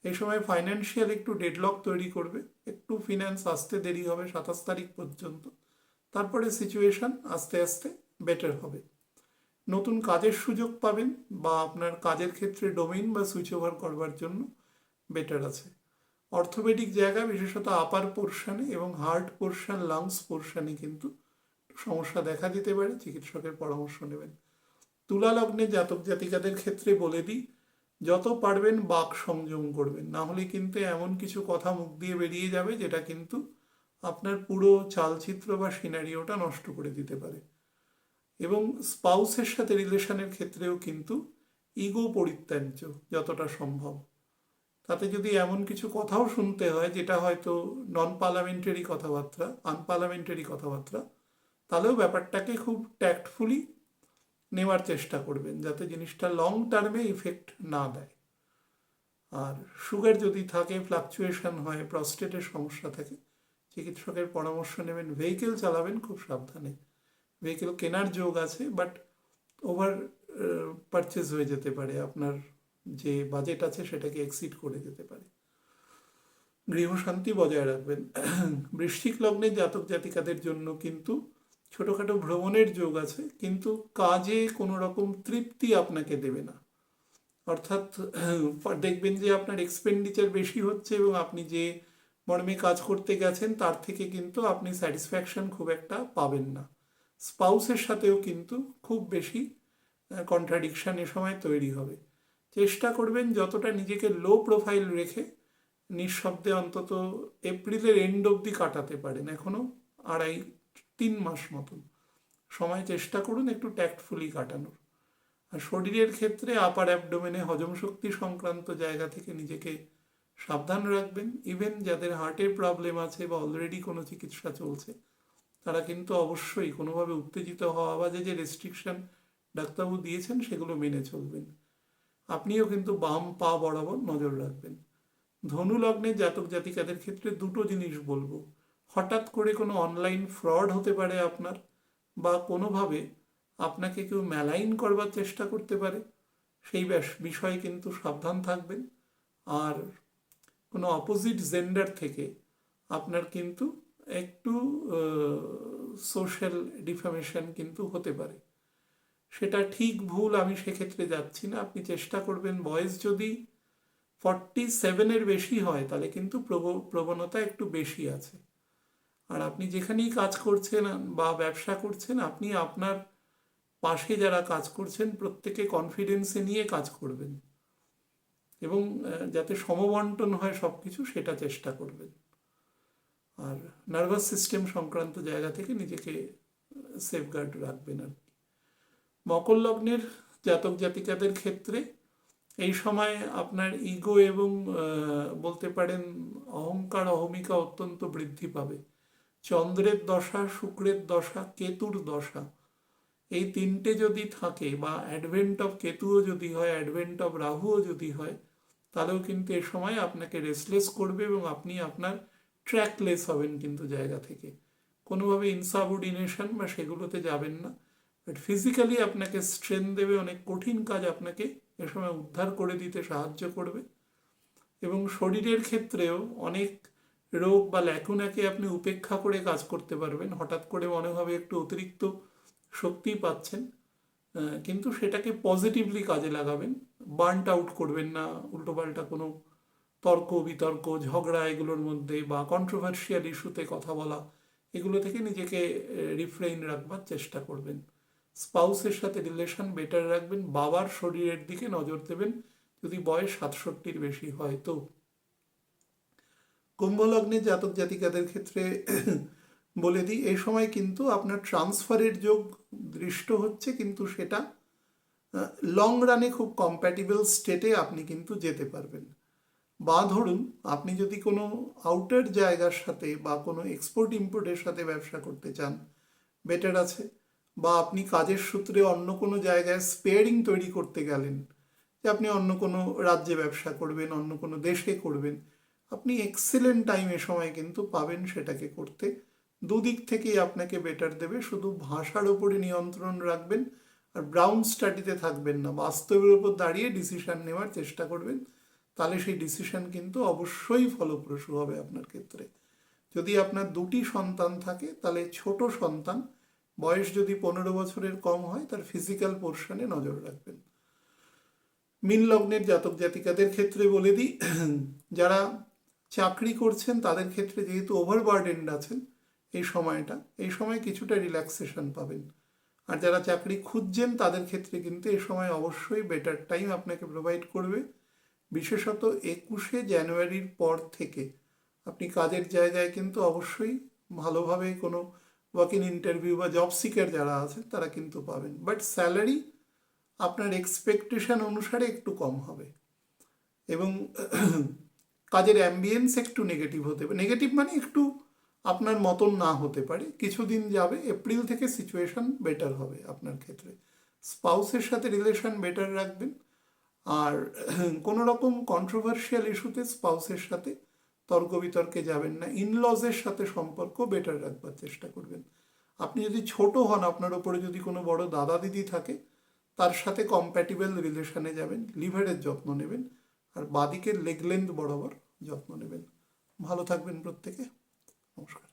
এই সময় ফাইন্যান্সিয়াল একটু ডেডলক তৈরি করবে, একটু ফিনান্স আসতে দেরি হবে 27 তারিখ পর্যন্ত, তারপরে সিচুয়েশন আস্তে আস্তে বেটার হবে। নতুন কাজের সুযোগ পাবেন বা আপনার কাজের ক্ষেত্রে ডোমেইন বা সুইচ ওভার করবার জন্য বেটার আছে। অর্থোপেডিক জায়গা বিশেষত আপার পোর্শনে এবং হার্ট পোর্শন, লাংস পোর্শনে কিন্তু সমস্যা দেখা দিতে পারে, চিকিৎসকের পরামর্শ নেবেন। তুলা লগ্নে জাতক জাতিকাদের ক্ষেত্রে বলে দিই, যত পারবেন বাক সংযম করবেন, না হলে কিন্তু এমন কিছু কথা মুখ দিয়ে বেরিয়ে যাবে যেটা কিন্তু আপনার পুরো চালচিত্র বা সিনারিওটা নষ্ট করে দিতে পারে। এবং স্পাউসের সাথে রিলেশনের ক্ষেত্রেও কিন্তু ইগো পরিত্যাজ্য যতটা সম্ভব। তাতে যদি এমন কিছু কথাও শুনতে হয় যেটা হয়তো নন পার্লামেন্টারি কথাবার্তা, আনপার্লামেন্টারি কথাবার্তা, তাহলেও ব্যাপারটাকে খুব ট্যাক্টফুলি নেওয়ার চেষ্টা করবেন, যাতে জিনিসটা লং টার্মে ইফেক্ট না দেয়। আর সুগার যদি থাকে, ফ্লাকচুয়েশন হয়, প্রস্টেটের সমস্যা থাকে, চিকিৎসকের পরামর্শ নেবেন। ভেহিকেল চালাবেন খুব সাবধানে, ভেহিকেল কেনার যোগ আছে, বাট ওভার পারচেজ হয়ে যেতে পারে, আপনার যে বাজেট আছে সেটাকে এক্সিড করে যেতে পারে। গৃহশান্তি বজায় রাখবেন। বৃশ্চিক লগ্নের জাতক জাতিকাদের জন্য কিন্তু ছোটোখাটো ভ্রমণের যোগ আছে, কিন্তু কাজে কোনো রকম তৃপ্তি আপনাকে দেবে না। অর্থাৎ দেখবেন যে আপনার এক্সপেন্ডিচার বেশি হচ্ছে এবং আপনি যে মর্মে কাজ করতে গেছেন তার থেকে কিন্তু আপনি স্যাটিসফ্যাকশন খুব একটা পাবেন না। স্পাউসের সাথেও কিন্তু খুব বেশি কন্ট্রাডিকশন এ সময় তৈরি হবে। চেষ্টা করবেন যতটা নিজেকে লো প্রোফাইল রেখে নিঃশব্দে অন্তত এপ্রিলের এন্ড অবধি কাটাতে পারেন, এখনো 2.5-3 মাস মতন সময় চেষ্টা করুন একটু ট্যাক্টফুলি কাটানোর। আর শরীরের ক্ষেত্রে আপার অ্যাবডোমেনে হজম শক্তি সংক্রান্ত জায়গা থেকে নিজেকে সাবধান রাখবেন। ইভেন যাদের হার্টের প্রবলেম আছে বা অলরেডি কোনো চিকিৎসা চলছে তারা কিন্তু অবশ্যই কোনোভাবে উত্তেজিত হওয়া বা যে রেস্ট্রিকশন ডাক্তারবাবু দিয়েছেন সেগুলো মেনে চলবেন। আপনিও কিন্তু বাম পা বরাবর নজর রাখবেন। ধনু লগ্নের জাতক জাতিকাদের ক্ষেত্রে দুটো জিনিস বলবো। হঠাৎ করে কোনো অনলাইন ফ্রড হতে পারে আপনার, বা কোনোভাবে আপনাকে কেউ ম্যালাইন করবার চেষ্টা করতে পারে, সেই বিষয়ে কিন্তু সাবধান থাকবেন। আর কোনো অপোজিট জেন্ডার থেকে আপনার কিন্তু একটু সোশ্যাল ডিফামেশন কিন্তু হতে পারে। সেটা ঠিক ভুল আমি সেক্ষেত্রে যাচ্ছি না। আপনি চেষ্টা করবেন, বয়স যদি 47-এর বেশি হয় তাহলে কিন্তু প্রবণতা একটু বেশি আছে। আর আপনি যেখানেই কাজ করছেন বা ব্যবসা করছেন, আপনি আপনার পাশে যারা কাজ করছেন প্রত্যেকে কনফিডেন্সে নিয়ে কাজ করবেন এবং যাতে সমবন্টন হয় সব কিছু সেটা চেষ্টা করবেন। আর নার্ভাস সিস্টেম সংক্রান্ত জায়গা থেকে নিজেকে সেফগার্ড রাখবেন আর কি। মকর লগ্নের জাতক জাতিকাদের ক্ষেত্রে এই সময় আপনার ইগো এবং বলতে পারেন অহংকার অহমিকা অত্যন্ত বৃদ্ধি পাবে। চন্দ্রের দশা, শুক্রের দশা, কেতুর দশা, এই তিনটে যদি থাকে বা অ্যাডভেন্ট অফ কেতুও যদি হয়, অ্যাডভেন্ট অফ রাহুও যদি হয়, তাহলেও কিন্তু এ সময় আপনাকে রেসলেস করবে এবং আপনি আপনার ট্র্যাকলেস হবেন কিন্তু জায়গা থেকে। কোনোভাবে ইনসাবঅর্ডিনেশন বা সেগুলোতে যাবেন না, বাট ফিজিক্যালি আপনাকে স্ট্রেন দেবে, অনেক কঠিন কাজ আপনাকে এ সময় উদ্ধার করে দিতে সাহায্য করবে। এবং শরীরের ক্ষেত্রেও অনেক রোগ বা ল্যাকুনাকে আপনি উপেক্ষা করে কাজ করতে পারবেন। হঠাৎ করে মনে হবে একটু অতিরিক্ত শক্তি পাচ্ছেন, কিন্তু সেটাকে পজিটিভলি কাজে লাগাবেন। বার্নড আউট করবেন না উল্টোপাল্টা কোনো তর্ক বিতর্ক ঝগড়া এগুলোর মধ্যে বা কন্ট্রোভার্সিয়াল ইস্যুতে কথা বলা, এগুলো থেকে নিজেকে রিফ্রেইন রাখবার চেষ্টা করবেন। স্পাউসের সাথে রিলেশন বেটার রাখবেন। বাবার শরীরের দিকে নজর দেবেন যদি বয়স 67-এর বেশি হয়। তো কুম্ভ লগ্নের জাতক জাতিকাদের ক্ষেত্রে বলে দিই, এই সময় কিন্তু আপনার ট্রান্সফারের যোগ দৃষ্ট হচ্ছে, কিন্তু সেটা লং রানে খুব কম্প্যাটিবল স্টেটে আপনি কিন্তু যেতে পারবেন। বা ধরুন আপনি যদি কোনো আউটার জায়গার সাথে বা কোনো এক্সপোর্ট ইম্পোর্টের সাথে ব্যবসা করতে চান, বেটার আছে। বা আপনি কাজের সূত্রে অন্য কোনো জায়গায় স্পেয়ারিং তৈরি করতে গেলেন, যে আপনি অন্য কোনো রাজ্যে ব্যবসা করবেন, অন্য কোনো দেশে করবেন, আপনি এক্সেলেন্ট টাইম এ সময় কিন্তু পাবেন সেটাকে করতে। দুদিক থেকেই আপনাকে বেটার দেবে। শুধু ভাষার ওপরে নিয়ন্ত্রণ রাখবেন আর ব্রাউন স্টাডিতে থাকবেন না, বাস্তবের উপর দাঁড়িয়ে ডিসিশন নেওয়ার চেষ্টা করবেন, তাহলে সেই ডিসিশন কিন্তু অবশ্যই ফলপ্রসূ হবে আপনার ক্ষেত্রে। যদি আপনার দুটি সন্তান থাকে তাহলে ছোট সন্তান বয়স যদি 15 বছরের কম হয় তার ফিজিক্যাল পোর্শনে নজর রাখবেন। মীন লগ্নের জাতক জাতিকাদের ক্ষেত্রে বলে দিই, যারা চাকরি করছেন তাদের ক্ষেত্রে যেহেতু ওভারবার্ডেন্ড আছেন এই সময় কিছুটা রিল্যাক্সেশন পাবেন। আর যারা চাকরি খুঁজছেন তাদের ক্ষেত্রে কিন্তু এই সময় অবশ্যই বেটার টাইম আপনাকে প্রোভাইড করবে। বিশেষত 21শে জানুয়ারির পর থেকে আপনি কাজের জায়গায় কিন্তু অবশ্যই ভালোভাবে কোনো ওয়াক ইন ইন্টারভিউ বা জব সিকার যারা আছেন তারা কিন্তু পাবেন, বাট স্যালারি আপনার এক্সপেকটেশন অনুসারে একটু কম হবে এবং কাজের অ্যাম্বিয়েন্স একটু নেগেটিভ হতে পারে। নেগেটিভ মানে একটু আপনার মতন না হতে পারে, কিছুদিন যাবে, এপ্রিল থেকে সিচুয়েশন বেটার হবে আপনার ক্ষেত্রে। স্পাউসের সাথে রিলেশন বেটার রাখবেন। আর কোনো রকম কন্ট্রোভার্সিয়াল ইস্যুতে স্পাউসের সাথে তর্ক বিতর্কে যাবেন না। ইনলজের সাথে সম্পর্ক বেটার রাখবার চেষ্টা করবেন। আপনি যদি ছোট হন, আপনার ওপরে যদি কোনো বড় দাদা দিদি থাকে, তার সাথে কম্প্যাটিবল রিলেশনে যাবেন, লিভারের যত্ন নেবেন, আর বাদিকের লেগ লেন্থ বরাবর যত্ন নেবেন। ভালো থাকবেন প্রত্যেকে। নমস্কার।